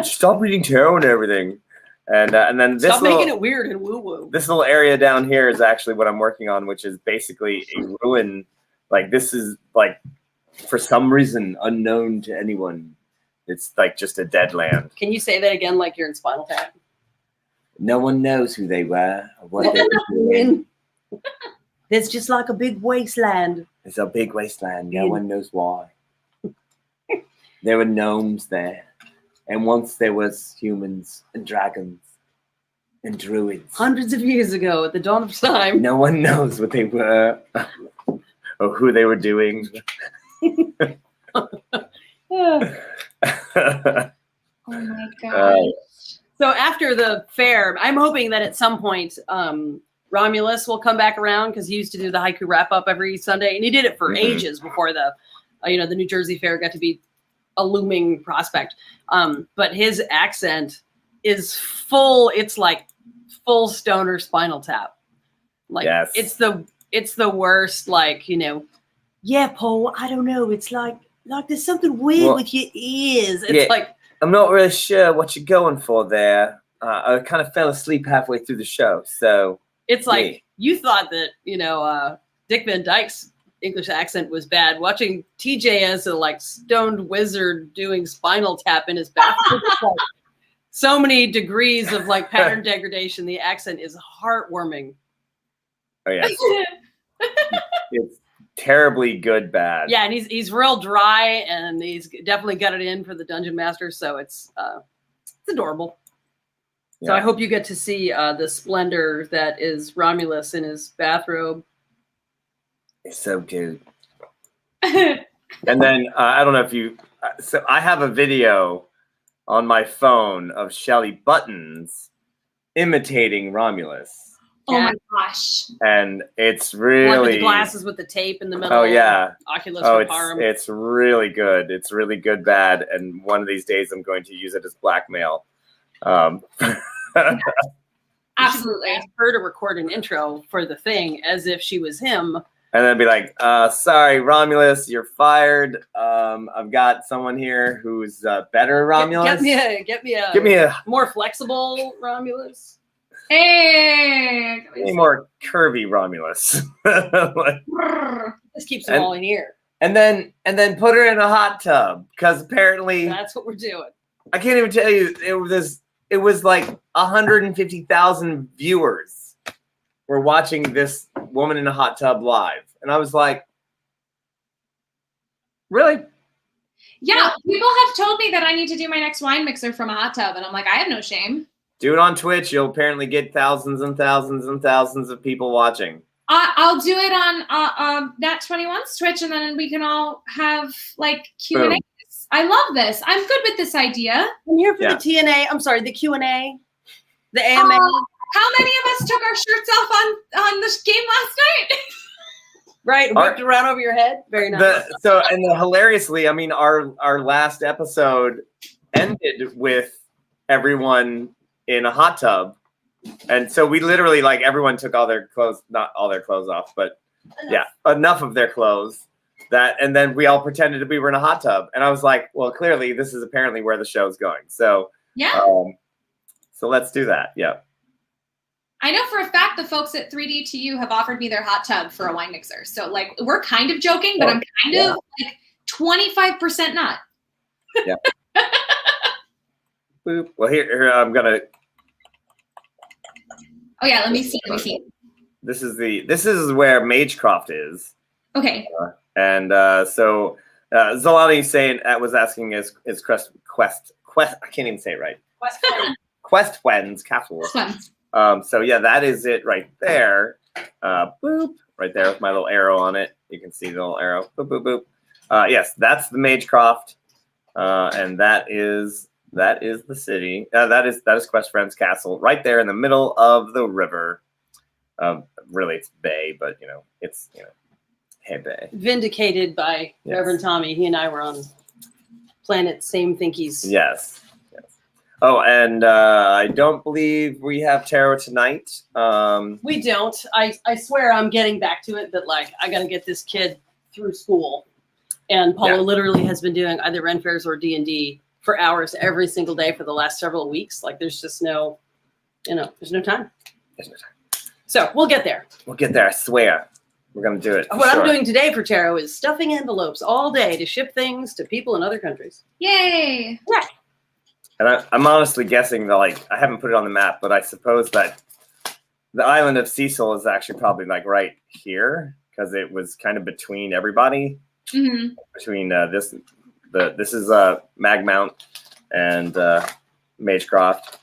Stop reading tarot and everything. And then this Stop making it weird and woo-woo. This little area down here is actually what I'm working on, which is basically a ruin. Like, this is like, for some reason unknown to anyone, it's like just a dead land. Can you say that again, like you're in Spinal Tap? No one knows who they were or what they were doing. It's just like a big wasteland. It's a big wasteland. No one knows why. There were gnomes there. And once there was humans and dragons and druids. Hundreds of years ago, at the dawn of time. No one knows what they were or who they were doing. Yeah. Oh my gosh. So after the fair, I'm hoping that at some point Romulus will come back around because he used to do the haiku wrap up every Sunday, and he did it for ages before the the New Jersey Fair got to be a looming prospect. But his accent is full. It's like full stoner Spinal Tap. Like it's the worst. Like yeah, Paul. I don't know. It's like there's something weird with your ears. It's like. I'm not really sure what you're going for there. I kind of fell asleep halfway through the show, so it's like you thought that Dick Van Dyke's English accent was bad. Watching TJ as a like stoned wizard doing Spinal Tap in his bathroom, so many degrees of like pattern degradation. The accent is heartwarming. Oh yeah, it's terribly good bad. Yeah, and he's real dry, and he's definitely got it in for the Dungeon Master, so it's adorable. So I hope you get to see the splendor that is Romulus in his bathrobe. It's so cute. And then I don't know if you. So I have a video on my phone of Shelly Buttons imitating Romulus. Oh my gosh. And it's Like really with the glasses with the tape in the middle. Oh yeah. Oculus it's really good. It's really good bad. And one of these days I'm going to use it as blackmail. Absolutely. Ask her to record an intro for the thing as if she was him. And then be like, sorry, Romulus, you're fired. I've got someone here who's better Romulus. Get me a more flexible Romulus. Hey, Any more curvy Romulus. This keeps them all in here. And then put her in a hot tub because apparently that's what we're doing. I can't even tell you it was like 150,000 viewers were watching this woman in a hot tub live, and I was like, really? Yeah, people have told me that I need to do my next wine mixer from a hot tub, and I'm like, I have no shame. Do it on Twitch. You'll apparently get thousands and thousands and thousands of people watching. I'll do it on Nat 21's Twitch, and then we can all have like Q&As. I love this. I'm good with this idea. I'm here for the TNA. I'm sorry, the Q&A, the AMA. How many of us took our shirts off on this game last night? Right, whipped around over your head. Very nice. Hilariously, I mean, our last episode ended with everyone in a hot tub, and so we literally like everyone took all their clothes, not all their clothes off, but enough of their clothes and then we all pretended to be in a hot tub, and I was like, well, clearly this is apparently where the show's going, so so let's do that. I know for a fact the folks at 3D2U have offered me their hot tub for a wine mixer, so like we're kind of joking, but I'm kind of like 25% not. Yeah. Boop. Well, here I'm gonna. Oh yeah, let me see. This is where Magecroft is. Okay. And so Zolani was asking is quest I can't even say it right. Questwen's castle. So yeah, that is it right there. Boop, right there with my little arrow on it. You can see the little arrow. Boop boop boop. Yes, that's the Magecroft, and that is the city. That is Questfriend's castle right there in the middle of the river. Really, it's bay, but it's hey bay. Vindicated by Reverend Tommy. He and I were on planet Same Thinkies. Yes. Oh, and I don't believe we have tarot tonight. We don't. I swear I'm getting back to it, but like I got to get this kid through school. And Paula literally has been doing either Ren Fairs or D&D for hours every single day for the last several weeks. Like there's just no, there's no time. There's no time. So we'll get there. We'll get there. I swear. We're going to do it. What I'm doing today for tarot is stuffing envelopes all day to ship things to people in other countries. Yay. Right. And I'm honestly guessing that, like, I haven't put it on the map, but I suppose that the island of Cecil is actually probably like right here because it was kind of between everybody. Mm-hmm. Between this is Magmount and Magecroft,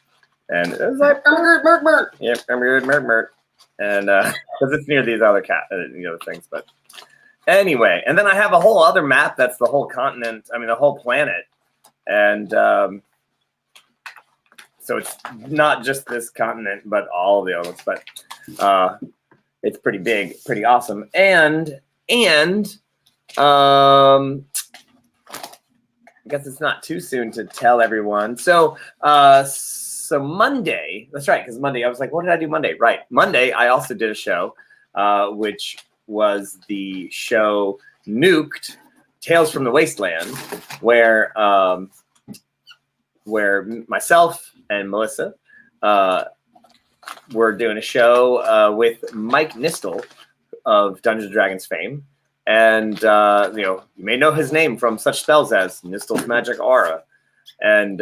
And it was like, Merk. Yep, Merk. And because it's near these other things. But anyway, and then I have a whole other map that's the whole continent. I mean, the whole planet. And so it's not just this continent, but all the others. But it's pretty big, pretty awesome. And I guess it's not too soon to tell everyone. So Monday, that's right, because Monday, I was like, what did I do Monday? Right, Monday, I also did a show, which was the show Nuked, Tales from the Wasteland, where myself and Melissa were doing a show with Mike Nistel of Dungeons & Dragons fame. And, you may know his name from such spells as Nistel's Magic Aura. And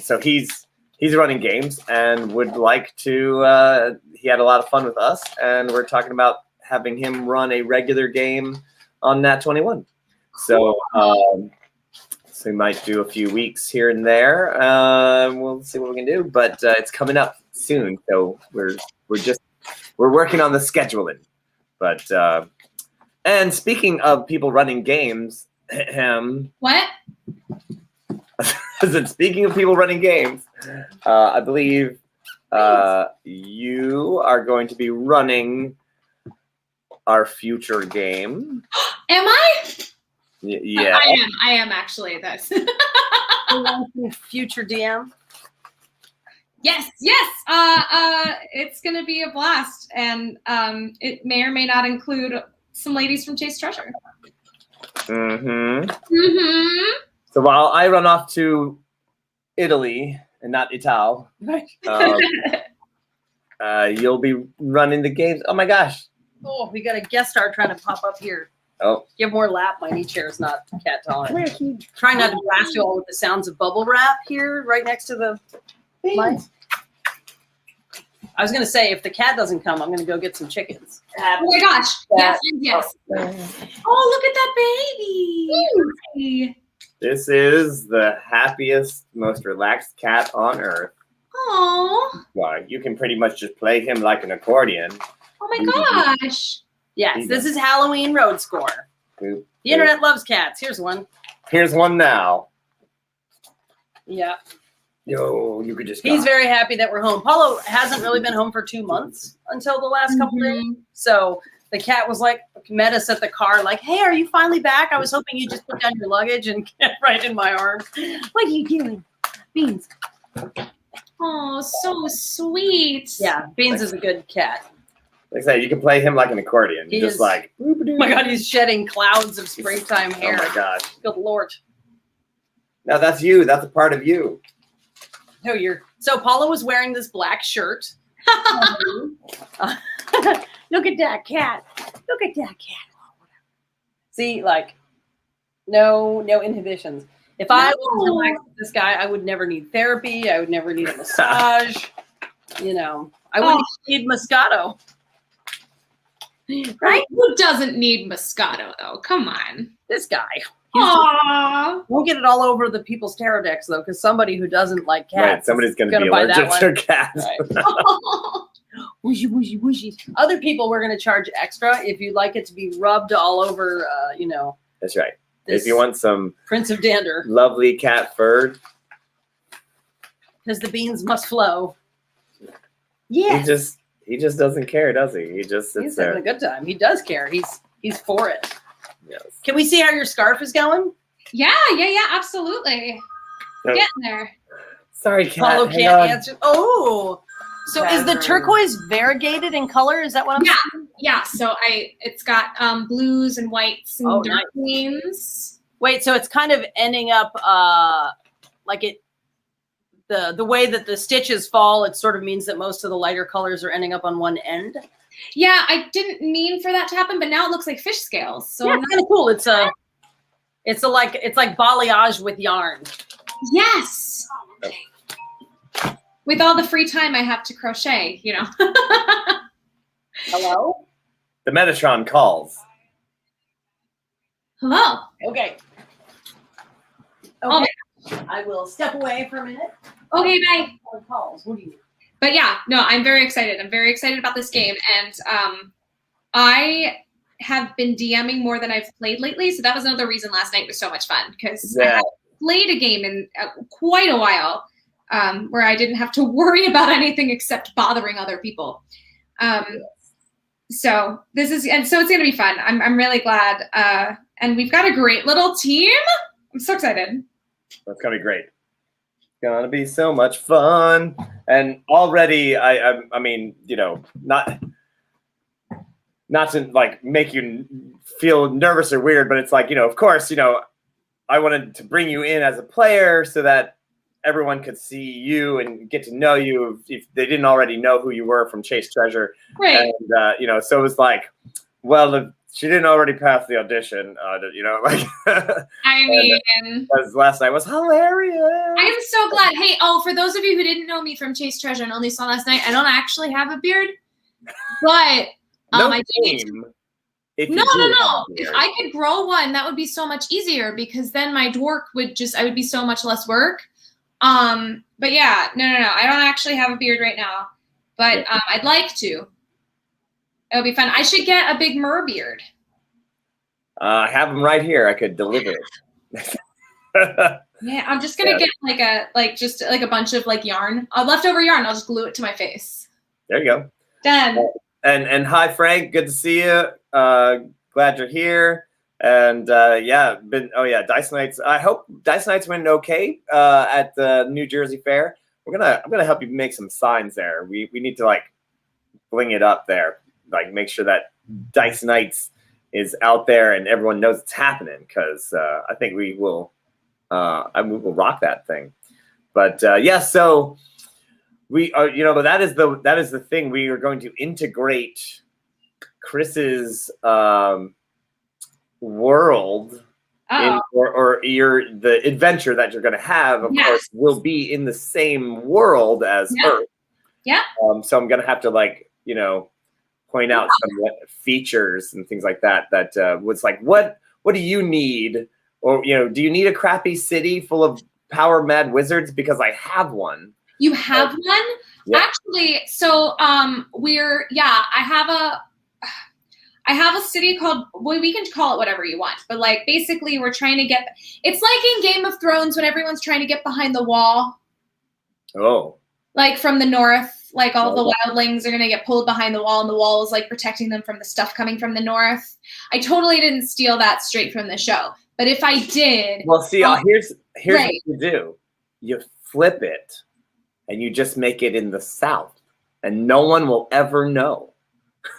so he's running games and would like to, he had a lot of fun with us. And we're talking about having him run a regular game on Nat 21. So, so we might do a few weeks here and there. We'll see what we can do, but it's coming up soon. So we're working on the scheduling, but, and speaking of people running games, what? Speaking of people running games, I believe you are going to be running our future game. Am I? Yeah. I am actually this. Future DM. Yes. It's gonna be a blast, and it may or may not include some ladies from Chase Treasure. Mm-hmm. Mm-hmm. So while I run off to Italy and not Ital, you'll be running the games. Oh my gosh. Oh, we got a guest star trying to pop up here. Oh. Give more lap. My knee chair is not cat tolerant. Trying not to blast you all with the sounds of bubble wrap here right next to the mic. I was going to say, if the cat doesn't come, I'm going to go get some chickens. Oh my gosh. Yes, and yes. Oh, look at that baby. This is the happiest, most relaxed cat on earth. Oh. Why, you can pretty much just play him like an accordion. Oh my gosh. Yes, this is Halloween Road Score. The internet loves cats. Here's one. Here's one now. Yeah. Yo, you could just. He's very happy that we're home. Paulo hasn't really been home for 2 months until the last couple days. So the cat was like, met us at the car, like, hey, are you finally back? I was hoping you just put down your luggage and get right in my arms. What are you doing? Beans. Oh, so sweet. Yeah, Beans is a good cat. Like I said, you can play him like an accordion. He just is. like. Oh my God, he's shedding clouds of springtime hair. Oh my gosh. Good Lord. Now that's you. That's a part of you. Oh, so Paula was wearing this black shirt. Look at that cat. Look at that cat. See, like, no inhibitions. If I was relaxed with this guy, I would never need therapy. I would never need a massage. I wouldn't need Moscato. Right? Who doesn't need Moscato, though? Come on. This guy. Aww. Won't get it all over the people's tarot decks, though, because somebody who doesn't like cats. Right, somebody's going to be allergic to cats. Right. Whooshy, whooshy, whooshy. Other people we're going to charge extra if you'd like it to be rubbed all over, That's right. If you want some Prince of Dander. Lovely cat fur. Because the beans must flow. Yeah. He just doesn't care, does he? He just sits He's there. having a good time. He does care. He's for it. Yes. Can we see how your scarf is going? Yeah, absolutely. Getting there. Sorry, cat. Paulo can't answer. Oh, so is the turquoise variegated in color? Is that what I'm saying? Yeah. So it's got blues and whites and dark greens. Wait, so it's kind of ending up like it. The way that the stitches fall, it sort of means that most of the lighter colors are ending up on one end. Yeah, I didn't mean for that to happen, but now it looks like fish scales. So yeah, it's kind of cool. It's like balayage with yarn. Yes. With all the free time I have to crochet, Hello? The Metatron calls. Hello. Okay. Oh. I will step away for a minute. Okay, bye. Calls. What do you? But yeah, no, I'm very excited. I'm very excited about this game, and I have been DMing more than I've played lately. So that was another reason last night was so much fun, because I haven't played a game in quite a while where I didn't have to worry about anything except bothering other people. So this is, and so it's going to be fun. I'm really glad. And we've got a great little team. I'm so excited. That's going to be great. It's going to be so much fun. And already, I mean, you know, not to like make you feel nervous or weird, but it's like, you know, of course, you know, I wanted to bring you in as a player so that everyone could see you and get to know you if they didn't already know who you were from Chase Treasure. Right. And, you know, so it was like, well, if she didn't already pass the audition, you know, like. I mean. Because last night was hilarious. I am so glad. Hey, for those of you who didn't know me from Chase Treasure and only saw last night, I don't actually have a beard, but no I do need shame. No. If I could grow one, that would be so much easier, because then my dwarf I would be so much less work. But yeah, no. I don't actually have a beard right now, but I'd like to. It would be fun. I should get a big mer beard. I have them right here. I could deliver it. Yeah, I'm just gonna get just a bunch of like yarn, leftover yarn. I'll just glue it to my face. There you go. Done. And hi Frank, good to see you. Glad you're here. And Dice Nights. I hope Dice Nights went okay at the New Jersey Fair. I'm gonna help you make some signs there. We need to like bling it up there, like make sure that Dice Nights is out there and everyone knows it's happening, because I think we will rock that thing. But so we are, you know, but that is the thing. We are going to integrate Chris's world or the adventure that you're going to have, of course, will be in the same world as Earth. Yeah. So I'm going to have to, like, you know, point out some features and things like that was like, what do you need? Or, you know, do you need a crappy city full of power mad wizards? Because I have one. You have one? Yeah. Actually, so I have a city called, well, we can call it whatever you want, but like basically we're trying to get, it's like in Game of Thrones when everyone's trying to get behind the wall. Oh. Like from the north, like all the wildlings are going to get pulled behind the wall, and the wall is like protecting them from the stuff coming from the north. I totally didn't steal that straight from the show, but if I did. Well, see, here's what you do. You flip it and you just make it in the south, and no one will ever know.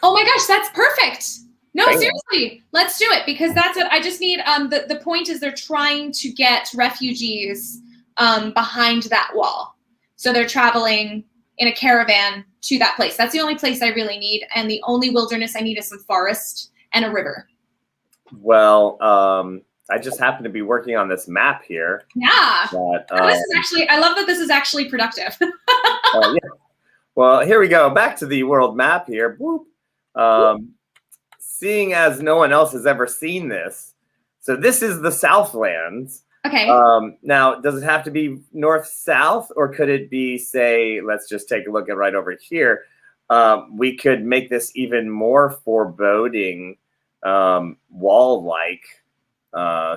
Oh my gosh, that's perfect. No, seriously, let's do it, because that's what I just need. The point is they're trying to get refugees behind that wall. So they're traveling in a caravan to that place. That's the only place I really need. And the only wilderness I need is some forest and a river. Well, I just happen to be working on this map here. Yeah. That, this is actually, I love that this is actually productive. Yeah. Well, here we go. Back to the world map here. Seeing as no one else has ever seen this, so this is the Southlands. Okay. Now, does it have to be north-south, or could it be, say, let's just take a look at right over here. We could make this even more foreboding, wall-like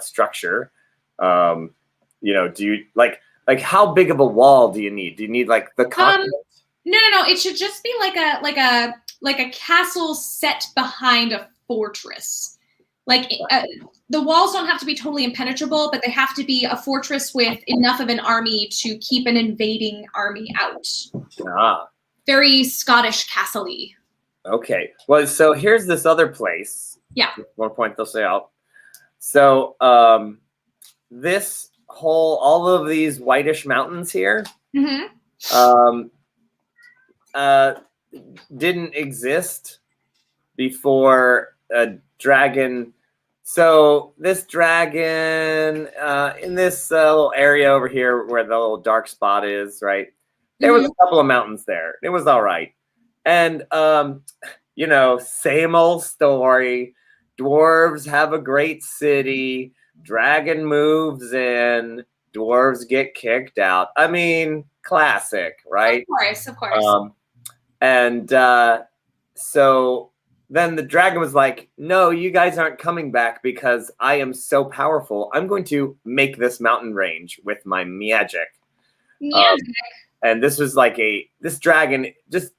structure. You know, do you like how big of a wall do you need? Do you need like the continent? No. It should just be like a castle set behind a fortress. Like the walls don't have to be totally impenetrable, but they have to be a fortress with enough of an army to keep an invading army out. Very Scottish castle-y. Okay. Well, so here's this other place. Yeah. One point they'll say out. So this all of these whitish mountains here didn't exist before a dragon. So this dragon in this little area over here where the little dark spot is, right? There was a couple of mountains there. It was all right. And, you know, same old story. Dwarves have a great city. Dragon moves in. Dwarves get kicked out. I mean, classic, right? Of course. And so then the dragon was like, no, you guys aren't coming back because I am so powerful. I'm going to make this mountain range with my magic. And this was like this dragon, just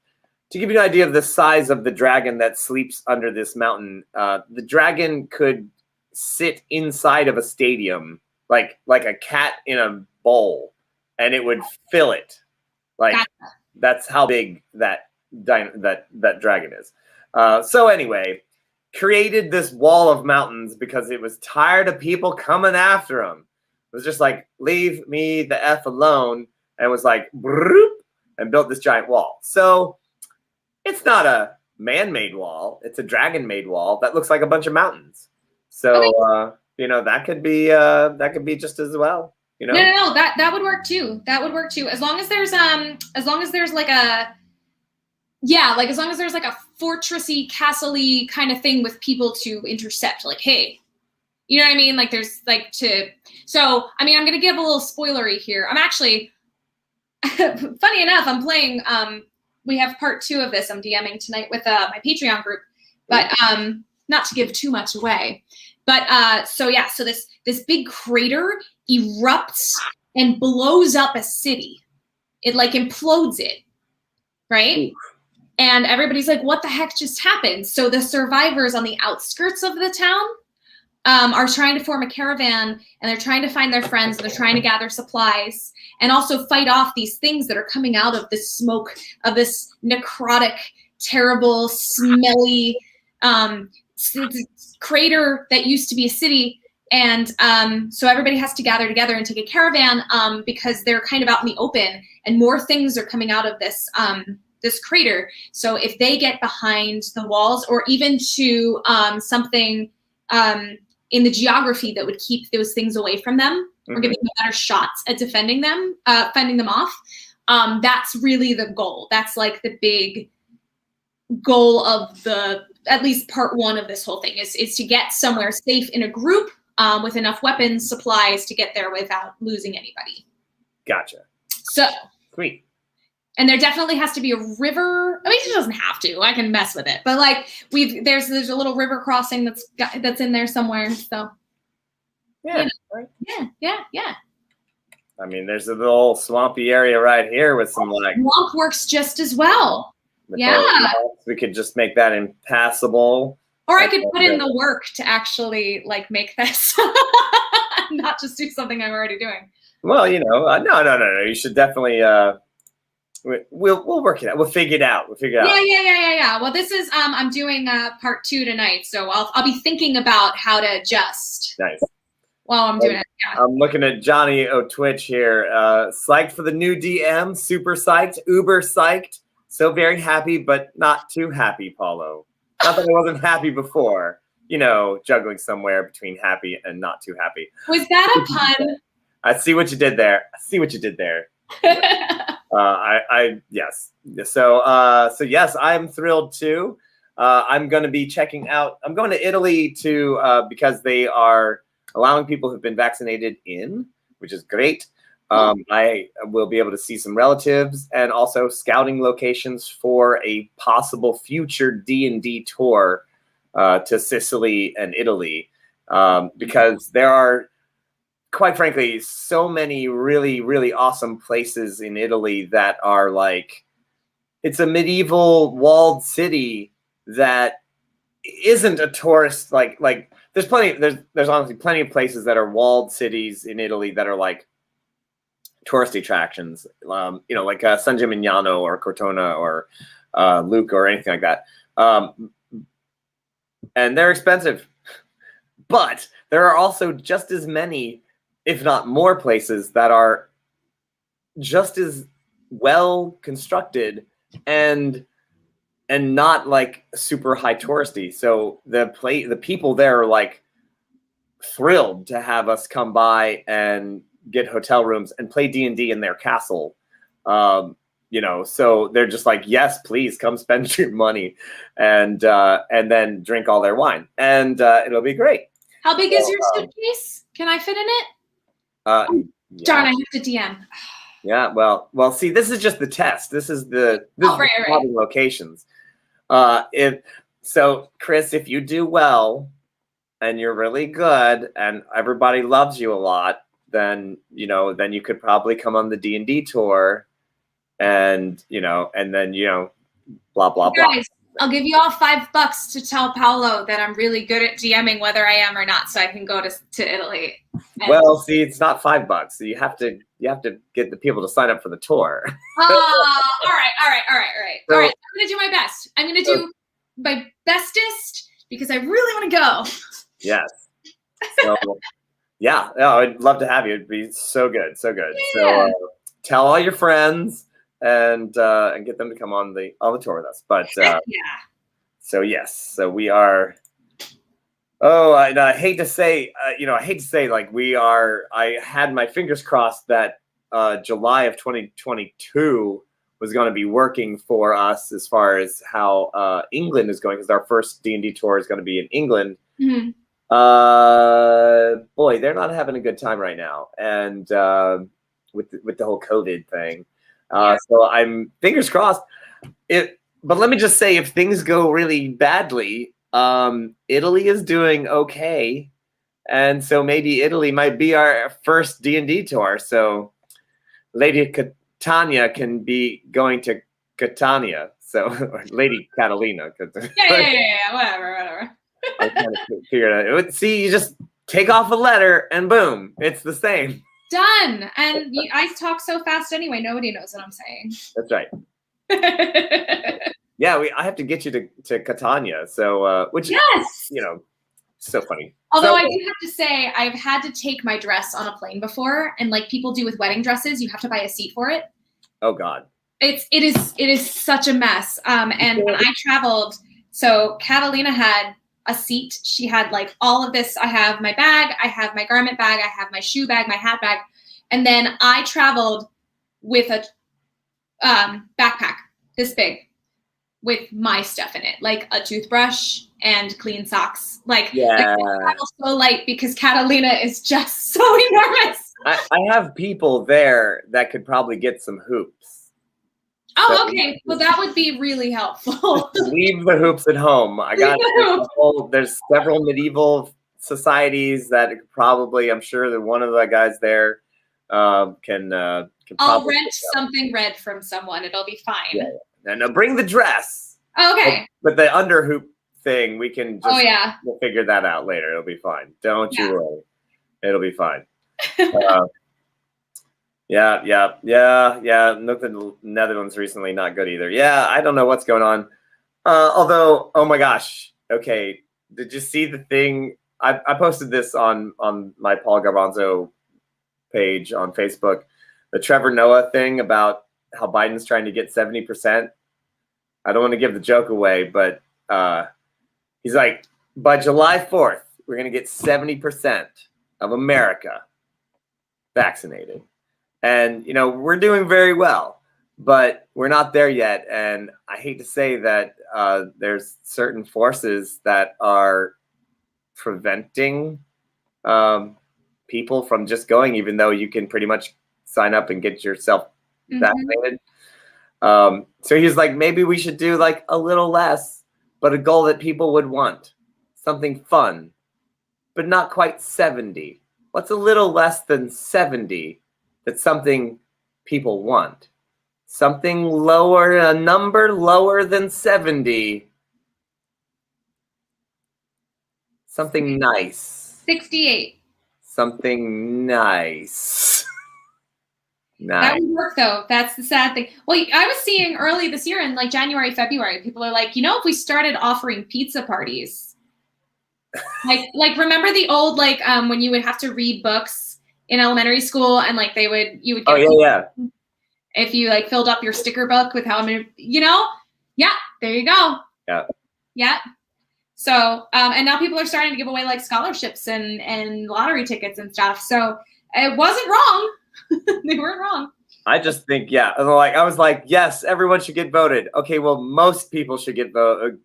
to give you an idea of the size of the dragon that sleeps under this mountain, the dragon could sit inside of a stadium like a cat in a bowl, and it would fill it. Like that's how big that dragon is. So anyway, created this wall of mountains because it was tired of people coming after him. It was just like, leave me the F alone, and was like, and built this giant wall. So it's not a man-made wall. It's a dragon-made wall that looks like a bunch of mountains. So, that could be just as well. No, that would work too. That would work too. As long as there's like a, as long as there's like a fortressy, castle-y kind of thing with people to intercept, like, hey, you know what I mean? Like there's like so, I mean, I'm going to give a little spoilery here. I'm actually, funny enough, I'm playing, we have part 2 of this. I'm DMing tonight with my Patreon group, but not to give too much away. But so this big crater erupts and blows up a city. It like implodes it, right? And everybody's like, what the heck just happened? So the survivors on the outskirts of the town are trying to form a caravan, and they're trying to find their friends, and they're trying to gather supplies and also fight off these things that are coming out of this smoke of this necrotic, terrible, smelly crater that used to be a city. And so everybody has to gather together and take a caravan because they're kind of out in the open, and more things are coming out of this this crater. So if they get behind the walls, or even to something in the geography that would keep those things away from them, or giving them better shots at defending them, fending them off, that's really the goal. That's like the big goal of at least part 1 of this whole thing is to get somewhere safe in a group with enough weapons, supplies to get there without losing anybody. Gotcha. So sweet. And there definitely has to be a river. I mean, it doesn't have to. I can mess with it, but like there's a little river crossing that's in there somewhere. So yeah, right? Yeah. I mean, there's a little swampy area right here with some like swamp works just as well. Yeah, we could just make that impassable. Or I could put in the work to actually like make this, not just do something I'm already doing. Well, no. You should definitely. We'll work it out. We'll figure it out. Yeah. Well, this is I'm doing part 2 tonight, so I'll be thinking about how to adjust. Nice. While I'm doing it. Yeah. I'm looking at Johnny O'Twitch here. Psyched for the new DM. Super psyched. Uber psyched. So very happy, but not too happy, Paulo. Not that I wasn't happy before. Juggling somewhere between happy and not too happy. Was that a pun? I see what you did there. Yes. So yes, I'm thrilled too. I'm going to be checking out. I'm going to Italy because they are allowing people who've been vaccinated in, which is great. I will be able to see some relatives and also scouting locations for a possible future D&D tour to Sicily and Italy because there are, quite frankly, so many really, really awesome places in Italy that are like, it's a medieval walled city that isn't a tourist, like there's honestly plenty of places that are walled cities in Italy that are like tourist attractions, like San Gimignano or Cortona or Lucca or anything like that. And they're expensive, but there are also just as many, if not more, places that are just as well constructed and not like super high touristy. So the people there are like thrilled to have us come by and get hotel rooms and play D&D in their castle. So they're just like, yes, please come spend your money and then drink all their wine, and it'll be great. How big is your suitcase? Can I fit in it? Yeah. Darn, I have to DM. Yeah, well. See, this is just the test. This is right. having locations. If so, Chris, if you do well and you're really good and everybody loves you a lot, then then you could probably come on the D&D tour, and then blah blah blah. Guys, I'll give you all $5 to tell Paolo that I'm really good at DMing, whether I am or not, so I can go to Italy. And Well, see, it's not $5. So you have to get the people to sign up for the tour. all right. So- I'm gonna do my best. I'm gonna do my bestest because I really want to go. Yes. So, yeah, I'd love to have you. It'd be so good, so good. Yeah. So tell all your friends and get them to come on the tour with us. But Yeah. so yes, so we are. Oh, I hate to say, like we are. I had my fingers crossed that July of 2022 was going to be working for us as far as how England is going, because our first D&D tour is going to be in England. Mhm. Boy, they're not having a good time right now, and with the whole COVID thing. So I'm fingers crossed. But let me just say, if things go really badly, Italy is doing okay, and so maybe Italy might be our first D&D tour. So Lady Catania can be going to Catania. So or Lady Catalina. Yeah. Whatever. I kind of figured it out. See, you just take off a letter and boom, it's the same. Done. And I talk so fast anyway, nobody knows what I'm saying. That's right. Yeah, I have to get you to Catania. So, which Yes. so funny. Although So- I do have to say, I've had to take my dress on a plane before, and like people do with wedding dresses, you have to buy a seat for it. Oh God. It is such a mess. And when I traveled, so Catalina had a seat. She had like all of this. I have my bag, I have my garment bag, I have my shoe bag, my hat bag, and then I traveled with a backpack this big with my stuff in it, like a toothbrush and clean socks. Like, Yeah. I travel so light because Catalina is just so enormous. I have people there that could probably get some hoops. Oh, So- okay. Well, that would be really helpful. Leave the hoops at home. I got there's several medieval societies that probably, I'm sure that one of the guys there can I'll probably rent something red from someone. It'll be fine. Yeah. And bring the dress. Okay. But the under hoop thing, we can just Oh, yeah. we'll figure that out later. It'll be fine. Don't Yeah. you worry. It'll be fine. Yeah. Looked at the Netherlands recently, not good either. Yeah, I don't know what's going on. Although, oh my gosh. Okay, did you see the thing? I posted this on my Paul Garbanzo page on Facebook. The Trevor Noah thing about how Biden's trying to get 70%. I don't want to give the joke away, but he's like, by July 4th, we're going to get 70% of America vaccinated. And, we're doing very well, but we're not there yet. And I hate to say that there's certain forces that are preventing people from just going, even though you can pretty much sign up and get yourself vaccinated. So he's like, maybe we should do like a little less, but a goal that people would want. Something fun, but not quite 70. What's a little less than 70? That's something people want. Something lower, a number lower than 70. Something nice. 68. Something nice. That Nice. would work though. That's the sad thing. Well, I was seeing early this year in like January, February, people are like, if we started offering pizza parties, like remember the old when you would have to read books in elementary school and like you would get Oh yeah. if you like filled up your sticker book with how many, yeah, there you go. Yeah. So, and now people are starting to give away like scholarships and lottery tickets and stuff. So it wasn't wrong. They weren't wrong. I just think, I was like, yes, everyone should get voted. Okay, well, most people should get voted,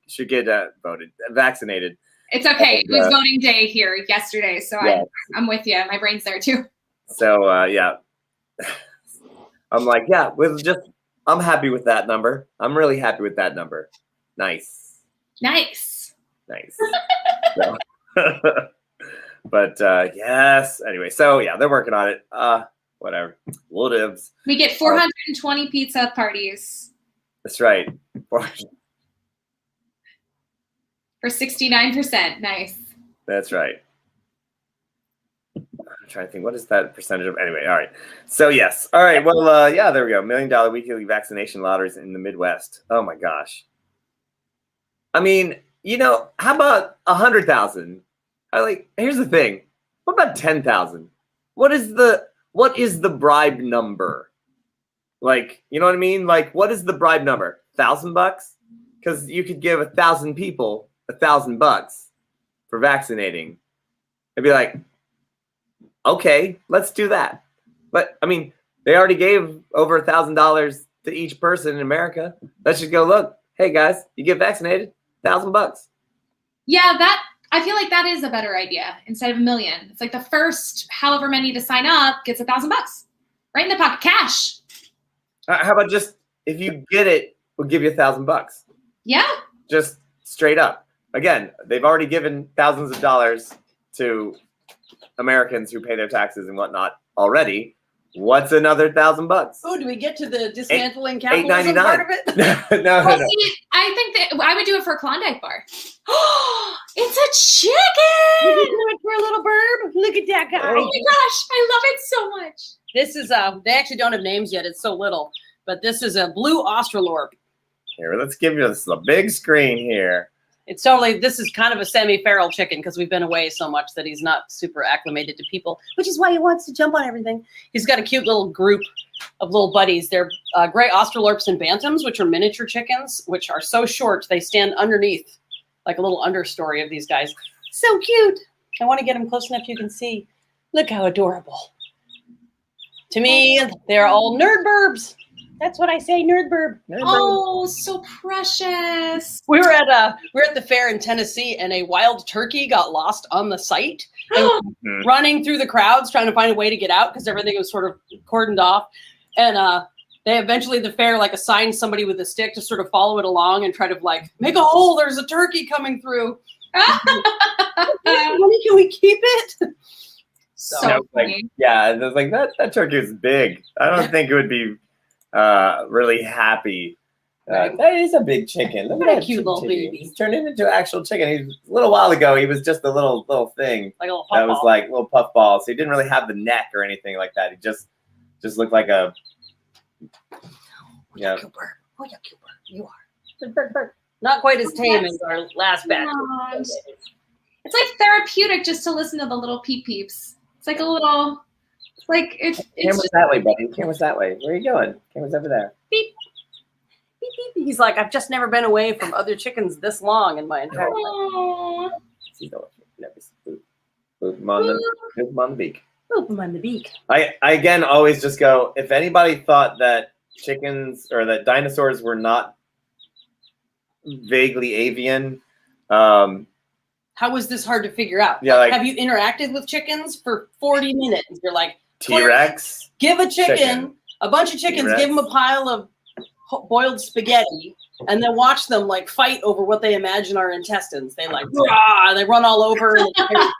vaccinated. It's okay. It was voting day here yesterday, so Yes. I'm with you. My brain's there too. So yeah. I'm like, yeah, I'm happy with that number. I'm really happy with that number. Nice. Nice. So, but yes. Anyway, so yeah, they're working on it. Whatever. Whatevs. We get 420 pizza parties That's right. for 69%. Nice. That's right. I'm trying to think, what is that percentage of? Anyway, all right. So yes. All right. Well, yeah, there we go. $1 million weekly vaccination lotteries in the Midwest. Oh my gosh. I mean, how about 100,000? Here's the thing. What about 10,000? What is the bribe number? You know what I mean? What is the bribe number? $1,000? Because you could give 1,000 people $1,000 for vaccinating. It'd be like, okay, let's do that. But I mean, they already gave over $1,000 to each person in America. Let's just go look. Hey guys, you get vaccinated, $1,000. Yeah, I feel like that is a better idea instead of $1 million. It's like the first however many to sign up gets $1,000 right in the pocket, cash. How about just if you get it, we'll give you $1,000. Yeah. Just straight up. Again, they've already given thousands of dollars to Americans who pay their taxes and whatnot already. What's another $1,000? Oh, do we get to the dismantling capitalism $8.99. part of it? No. See, I think that I would do it for a Klondike bar. Oh, it's a chicken! You do it for a little burb? Look at that guy. Oh my gosh, I love it so much. This is they actually don't have names yet. It's so little, but this is a blue Australorp. Here, let's give you this a big screen here. It's totally, this is kind of a semi-feral chicken because we've been away so much that he's not super acclimated to people, which is why he wants to jump on everything. He's got a cute little group of little buddies. They're gray Australorps and Bantams, which are miniature chickens, which are so short they stand underneath like a little understory of these guys. So cute. I want to get them close enough you can see. Look how adorable. To me, they're all nerd burbs. That's what I say, nerd burb. Oh, so precious. We were at the fair in Tennessee, and a wild turkey got lost on the site, and running through the crowds trying to find a way to get out because everything was sort of cordoned off. And they eventually, the fair, assigned somebody with a stick to sort of follow it along and try to make a hole. There's a turkey coming through. Can we keep it? So funny. Yeah, it was like that turkey is big. I don't think it would be really happy. That is a big chicken. Look at that cute little baby. He's turned into an actual chicken. A little while ago, he was just a little thing. Like a little that was like a little puffball. So he didn't really have the neck or anything like that. He just looked like a. Yeah. Cooper. Oh, yeah, Cooper. You are. Not quite as tame as our last batch. It's like therapeutic just to listen to the little peep peeps. It's like a little. It's Camera's just, that way, buddy. Camera's that way. Where are you going? Camera's over there. Beep. Beep, beep. He's like, I've just never been away from other chickens this long in my entire life. Aww. Boop him on the beak. Boop him on the beak. I again always just go, if anybody thought that chickens or that dinosaurs were not vaguely avian, how was this hard to figure out? Yeah, have you interacted with chickens for 40 minutes? You're like, T-Rex. Give a chicken, a bunch of chickens, T-Rex. give them a pile of boiled spaghetti, and then watch them fight over what they imagine are intestines. They rah, they run all over, and they're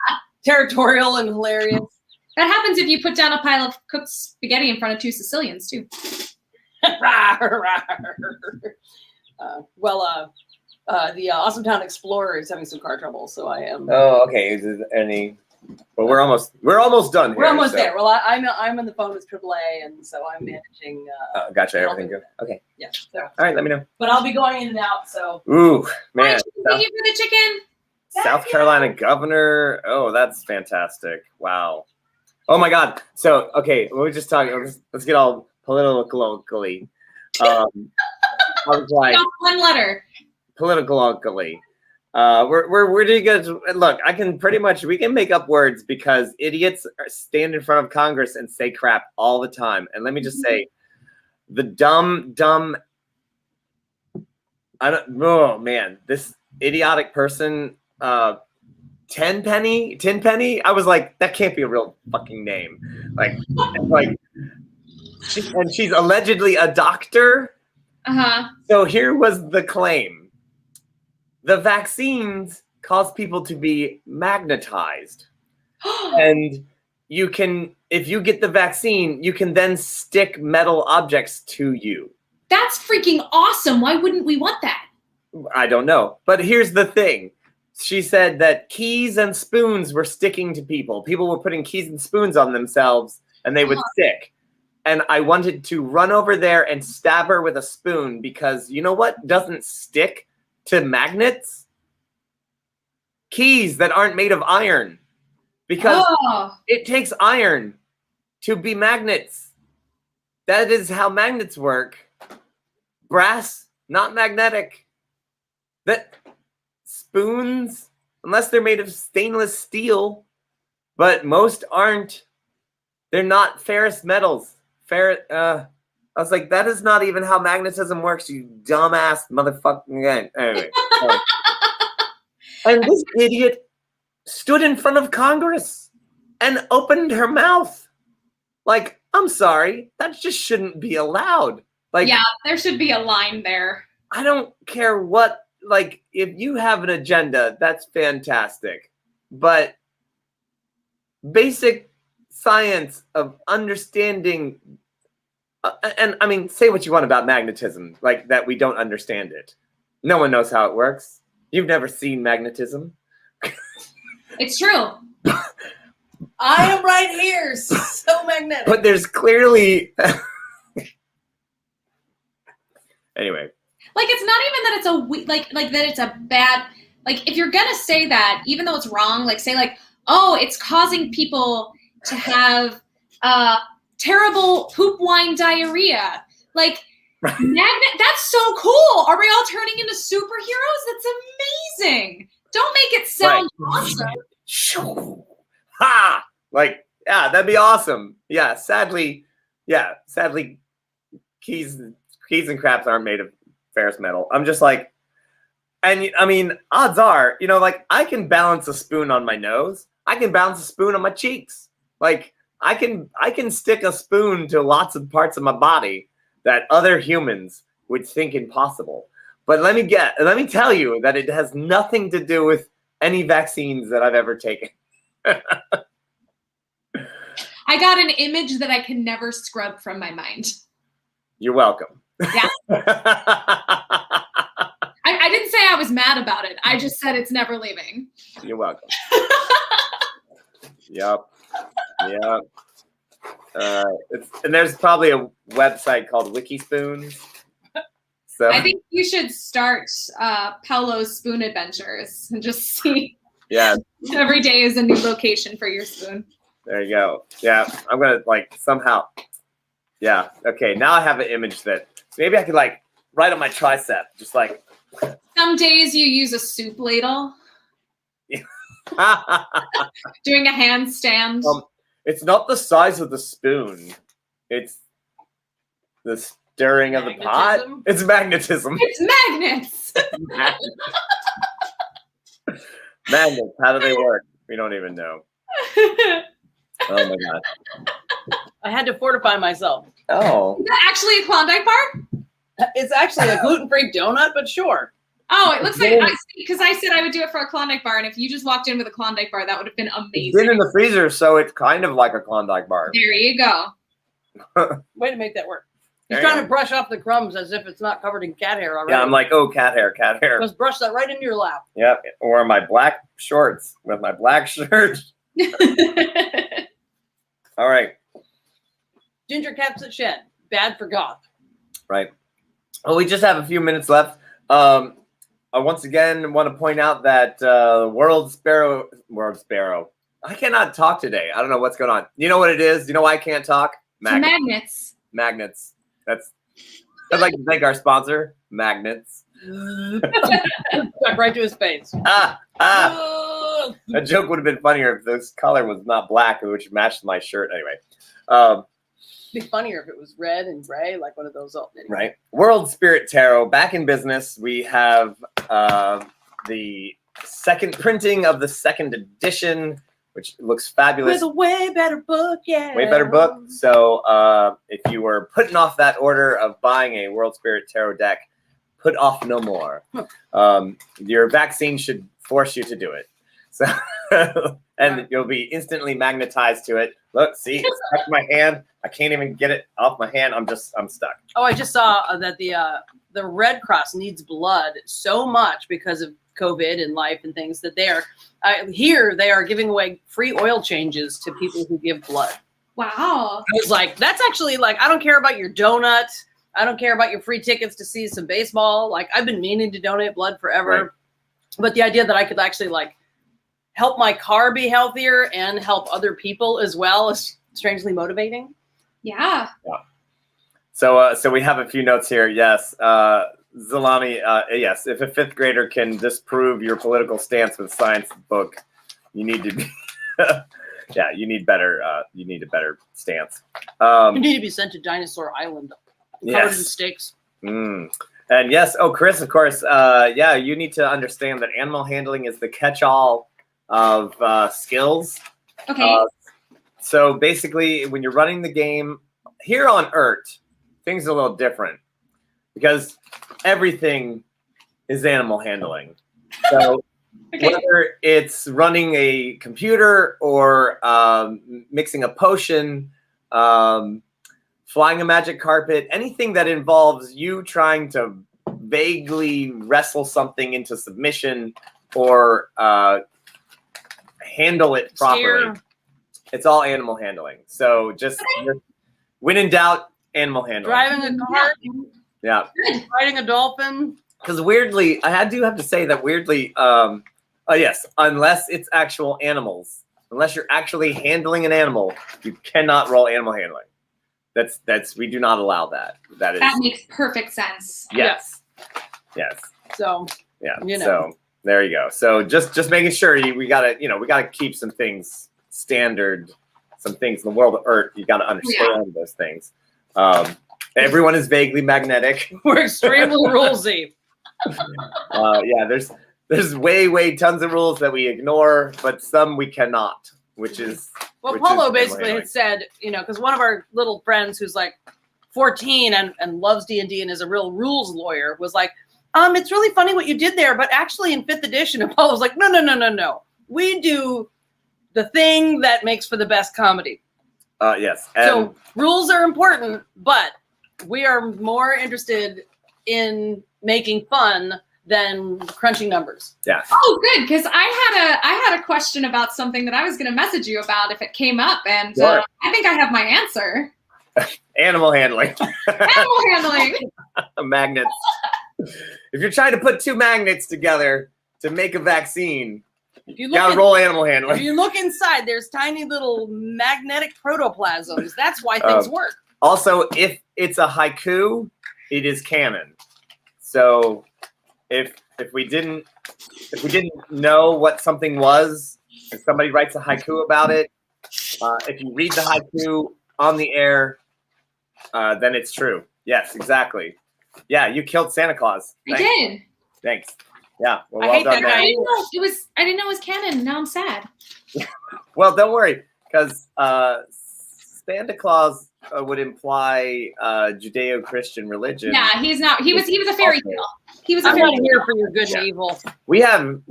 territorial and hilarious. That happens if you put down a pile of cooked spaghetti in front of two Sicilians too. The Awesome Town Explorer is having some car trouble, so I am. Oh, okay. Is there any? Well, we're almost done here. We're almost there. Well, I'm on the phone with AAA, and so I'm managing. Gotcha. Everything good. Okay. Yeah. So. All right. Let me know. But I'll be going in and out. So. Ooh, man. Thank you for the chicken. South Carolina governor. Oh, that's fantastic. Wow. Oh my God. So, okay, we're just talking. Let's get all politically. I was like, No, one letter. politically. We're doing good. Look, we can make up words because idiots stand in front of Congress and say crap all the time. And let me just say, the dumb. Oh man, this idiotic person. Tenpenny. I was like, that can't be a real fucking name. Like and she's allegedly a doctor. Uh-huh. So here was the claim. The vaccines cause people to be magnetized. And you can, if you get the vaccine, you can then stick metal objects to you. That's freaking awesome. Why wouldn't we want that? I don't know. But here's the thing. She said that keys and spoons were sticking to people. People were putting keys and spoons on themselves and they would stick. And I wanted to run over there and stab her with a spoon because you know what doesn't stick to magnets? Keys that aren't made of iron. Because it takes iron to be magnets. That is how magnets work. Brass, not magnetic. That spoons, unless they're made of stainless steel, but most aren't. They're not ferrous metals. I was like, that is not even how magnetism works, you dumbass motherfucking guy. Anyway. And this idiot stood in front of Congress and opened her mouth. Like, I'm sorry, that just shouldn't be allowed. Like, yeah, there should be a line there. I don't care what, like, if you have an agenda, that's fantastic. But basic science of understanding, and I mean, say what you want about magnetism, like that we don't understand it. No one knows how it works. You've never seen magnetism. It's true. I am right here, so magnetic. But there's clearly... Anyway. Like, it's not even that it's like that it's a bad... Like, if you're gonna say that, even though it's wrong, like, say, like, oh, it's causing people to have terrible poop wine diarrhea. Like, that's so cool. Are we all turning into superheroes? That's amazing. Don't make it sound awesome. Ha! Like, yeah, that'd be awesome. Yeah, sadly, keys and craps aren't made of ferrous metal. I'm just like, and I mean, odds are, you know, like I can balance a spoon on my nose. I can balance a spoon on my cheeks. Like I can stick a spoon to lots of parts of my body that other humans would think impossible. But let me tell you that it has nothing to do with any vaccines that I've ever taken. I got an image that I can never scrub from my mind. You're welcome. Yeah. I didn't say I was mad about it. I just said it's never leaving. You're welcome. Yep. And there's probably a website called Wikispoons. So I think you should start Paolo's Spoon Adventures and just see. Yeah. Every day is a new location for your spoon. There you go. Yeah, I'm gonna like somehow. Yeah. Okay. Now I have an image that maybe I could like right on my tricep, just like. Some days you use a soup ladle. Doing a handstand. It's not the size of the spoon. It's the stirring of the pot. It's magnetism. It's magnets. Magnets. How do they work? We don't even know. Oh my god. I had to fortify myself. Oh. Is that actually a Klondike bar? It's actually a gluten-free donut, but sure. Oh, it looks like because I said I would do it for a Klondike bar, and if you just walked in with a Klondike bar, that would have been amazing. It's been in the freezer, so it's kind of like a Klondike bar. There you go. Way to make that work. There He's you trying go. to brush off the crumbs as if it's not covered in cat hair already. Yeah, I'm like, oh, cat hair. Just brush that right into your lap. Yep, or my black shorts with my black shirt. All right. Ginger caps at shed. Bad for goth. Right. Well, we just have a few minutes left. I once again want to point out that World Sparrow. I cannot talk today. I don't know what's going on. You know what it is? You know why I can't talk? Magnets. Magnets. I'd like to thank our sponsor, Magnets. Stuck right to his face. That joke would have been funnier if this color was not black, which matched my shirt. Anyway. It'd be funnier if it was red and gray, like one of those. Right. World Spirit Tarot back in business. We have the second printing of the second edition. which looks fabulous. With a way better book, yeah. Way better book. So if you were putting off that order of buying a World Spirit Tarot deck, put off no more. Your vaccine should force you to do it. So, and you'll be instantly magnetized to it. Look, see, it's stuck in my hand. I can't even get it off my hand. I'm stuck. Oh, I just saw that the Red Cross needs blood so much because of COVID and life and things that they are giving away free oil changes to people who give blood. Wow. I was like, that's actually like, I don't care about your donut. I don't care about your free tickets to see some baseball. Like, I've been meaning to donate blood forever. Right. But the idea that I could actually like help my car be healthier and help other people as well is strangely motivating. Yeah. So we have a few notes here. Yes. Zalami, yes, if a fifth grader can disprove your political stance with a science book, you need to be, you need a better stance. You need to be sent to Dinosaur Island, covered in sticks. And yes, Chris, of course, you need to understand that animal handling is the catch-all of skills. Okay. So basically, when you're running the game here on Earth, things are a little different because everything is animal handling. So whether it's running a computer or mixing a potion, flying a magic carpet, anything that involves you trying to vaguely wrestle something into submission or handle it properly. It's all animal handling. So just when in doubt, animal handling. Driving a car. Yeah. Riding a dolphin. Because weirdly, I do have to say that weirdly, yes, unless it's actual animals, unless you're actually handling an animal, you cannot roll animal handling. That's we do not allow that. That makes perfect sense. Yes. Yes. So So there you go. So just making sure we gotta keep some things standard, some things in the world of Earth. You gotta understand those things. Everyone is vaguely magnetic. We're extremely rulesy. There's way tons of rules that we ignore, but some we cannot, which is Paulo basically had said, because one of our little friends who's like 14 and loves D&D and is a real rules lawyer was like, it's really funny what you did there, but actually in 5th edition, and Paulo's like, no. We do the thing that makes for the best comedy. Yes. So rules are important, but we are more interested in making fun than crunching numbers. Yeah. Oh, good, because I had a question about something that I was going to message you about if it came up, and sure. I think I have my answer. Animal handling. Animal handling. Magnets. If you're trying to put two magnets together to make a vaccine, you gotta roll animal handling. If you look inside, there's tiny little magnetic protoplasms. That's why things work. Also, if it's a haiku, it is canon. So if we didn't know what something was, and somebody writes a haiku about it, if you read the haiku on the air, then it's true. Yes, exactly. Yeah, you killed Santa Claus. I did. Thanks. Yeah. Well, I hate that guy. I didn't know it was canon. Now I'm sad. Well, don't worry, because Santa Claus would imply Judeo-Christian religion. Yeah, he's not. He was a fairy tale. He was a I'm fairy not tale. here for your good and evil. We have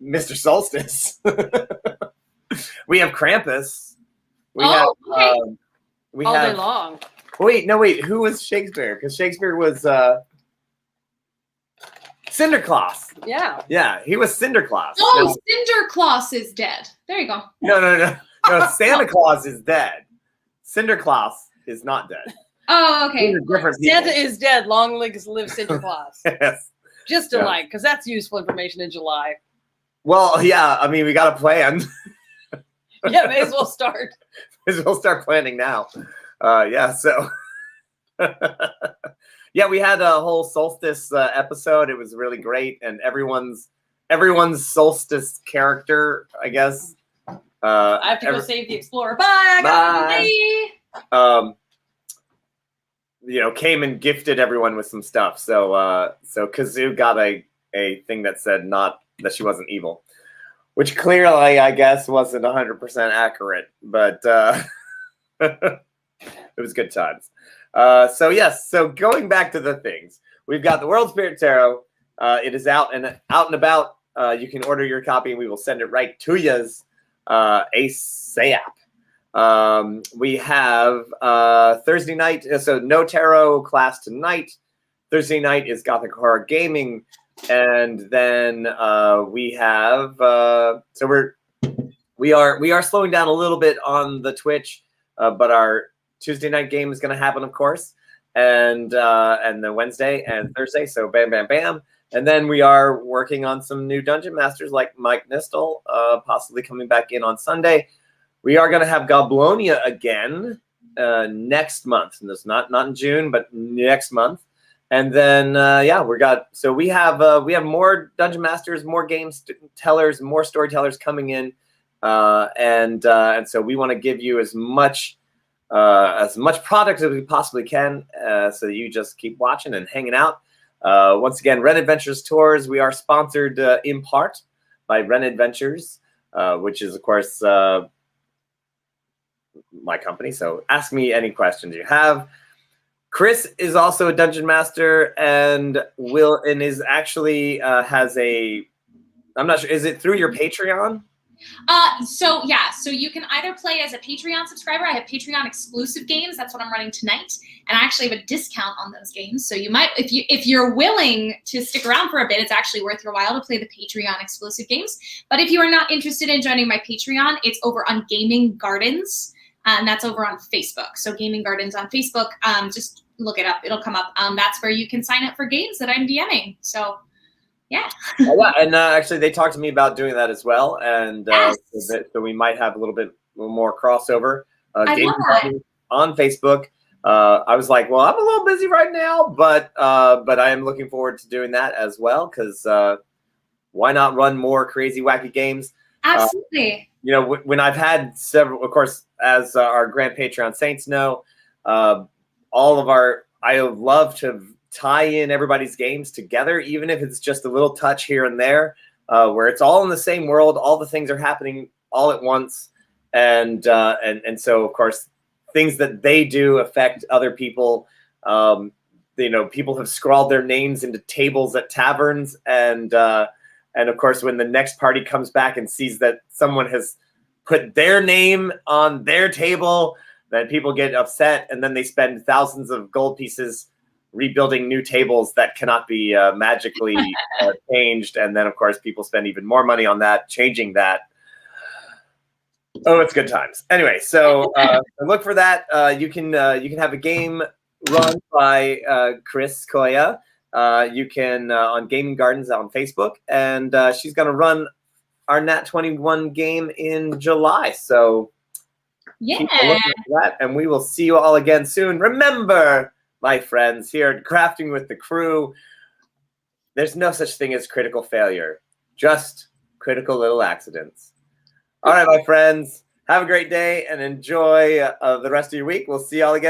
Mr. Solstice. We have Krampus. We have All day long. Wait. Who was Shakespeare? Because Shakespeare was Cinderclaus. Yeah. Yeah, he was Cinderclaus. Oh, Cinderclaus is dead. There you go. No. Santa Claus is dead. Cinderclaus is not dead. Oh, okay. These are different people. Santa is dead. Long live Santa Claus. Yes. Just because that's useful information in July. Well, yeah. I mean, we got a plan. Yeah, may as well start. May as well start planning now. So we had a whole solstice episode. It was really great, and everyone's solstice character, I guess. I have to go save the explorer. Bye. Bye. Came and gifted everyone with some stuff. So Kazoo got a thing that said not that she wasn't evil. which clearly, I guess, wasn't 100% accurate, but it was good times. So yes, so going back to the things, we've got the World Spirit Tarot. It is out and about. You can order your copy, and we will send it right to you ASAP. We have Thursday night, so no tarot class tonight. Thursday night is Gothic Horror Gaming, and then we have so we are slowing down a little bit on the Twitch, but our Tuesday night game is going to happen, of course, and the Wednesday and Thursday. So bam, bam, bam. And then we are working on some new Dungeon Masters like Mike Nistel, possibly coming back in on Sunday. We are going to have Goblonia again next month. And that's not in June, but next month. And then we have more Dungeon Masters, more games tellers, more storytellers coming in, and so we want to give you as much product as we possibly can, so that you just keep watching and hanging out. Once again, Ren Adventures Tours, we are sponsored in part by Ren Adventures, which is, of course, my company. So ask me any questions you have. Chris is also a Dungeon Master and is actually has a, I'm not sure, is it through your Patreon? So you can either play as a Patreon subscriber. I have Patreon exclusive games. That's what I'm running tonight, and I actually have a discount on those games. So you might, if you're willing to stick around for a bit, it's actually worth your while to play the Patreon exclusive games. But if you are not interested in joining my Patreon, it's over on Gaming Gardens, and that's over on Facebook. So Gaming Gardens on Facebook, just look it up; it'll come up. That's where you can sign up for games that I'm DMing. So. Yeah. Yeah, and actually, they talked to me about doing that as well, and yes. so we might have a little more crossover. I love that. On Facebook. I was like, well, I'm a little busy right now, but I am looking forward to doing that as well, because why not run more crazy, wacky games? Absolutely. When I've had several, of course, as our Grand Patreon Saints know, I love to tie in everybody's games together, even if it's just a little touch here and there, where it's all in the same world, all the things are happening all at once, and so, of course, things that they do affect other people. People have scrawled their names into tables at taverns, and of course, when the next party comes back and sees that someone has put their name on their table, then people get upset, and then they spend thousands of gold pieces rebuilding new tables that cannot be magically changed, and then, of course, people spend even more money on that, changing that. Oh, it's good times. Anyway, so look for that. You can have a game run by Chris Koya. You can on Gaming Gardens on Facebook, and she's going to run our Nat 21 game in July. So yeah, keep a look at that, and we will see you all again soon. Remember, my friends, here at Crafting with the Crew, there's no such thing as critical failure, just critical little accidents. All right, my friends, have a great day and enjoy the rest of your week. We'll see y'all again.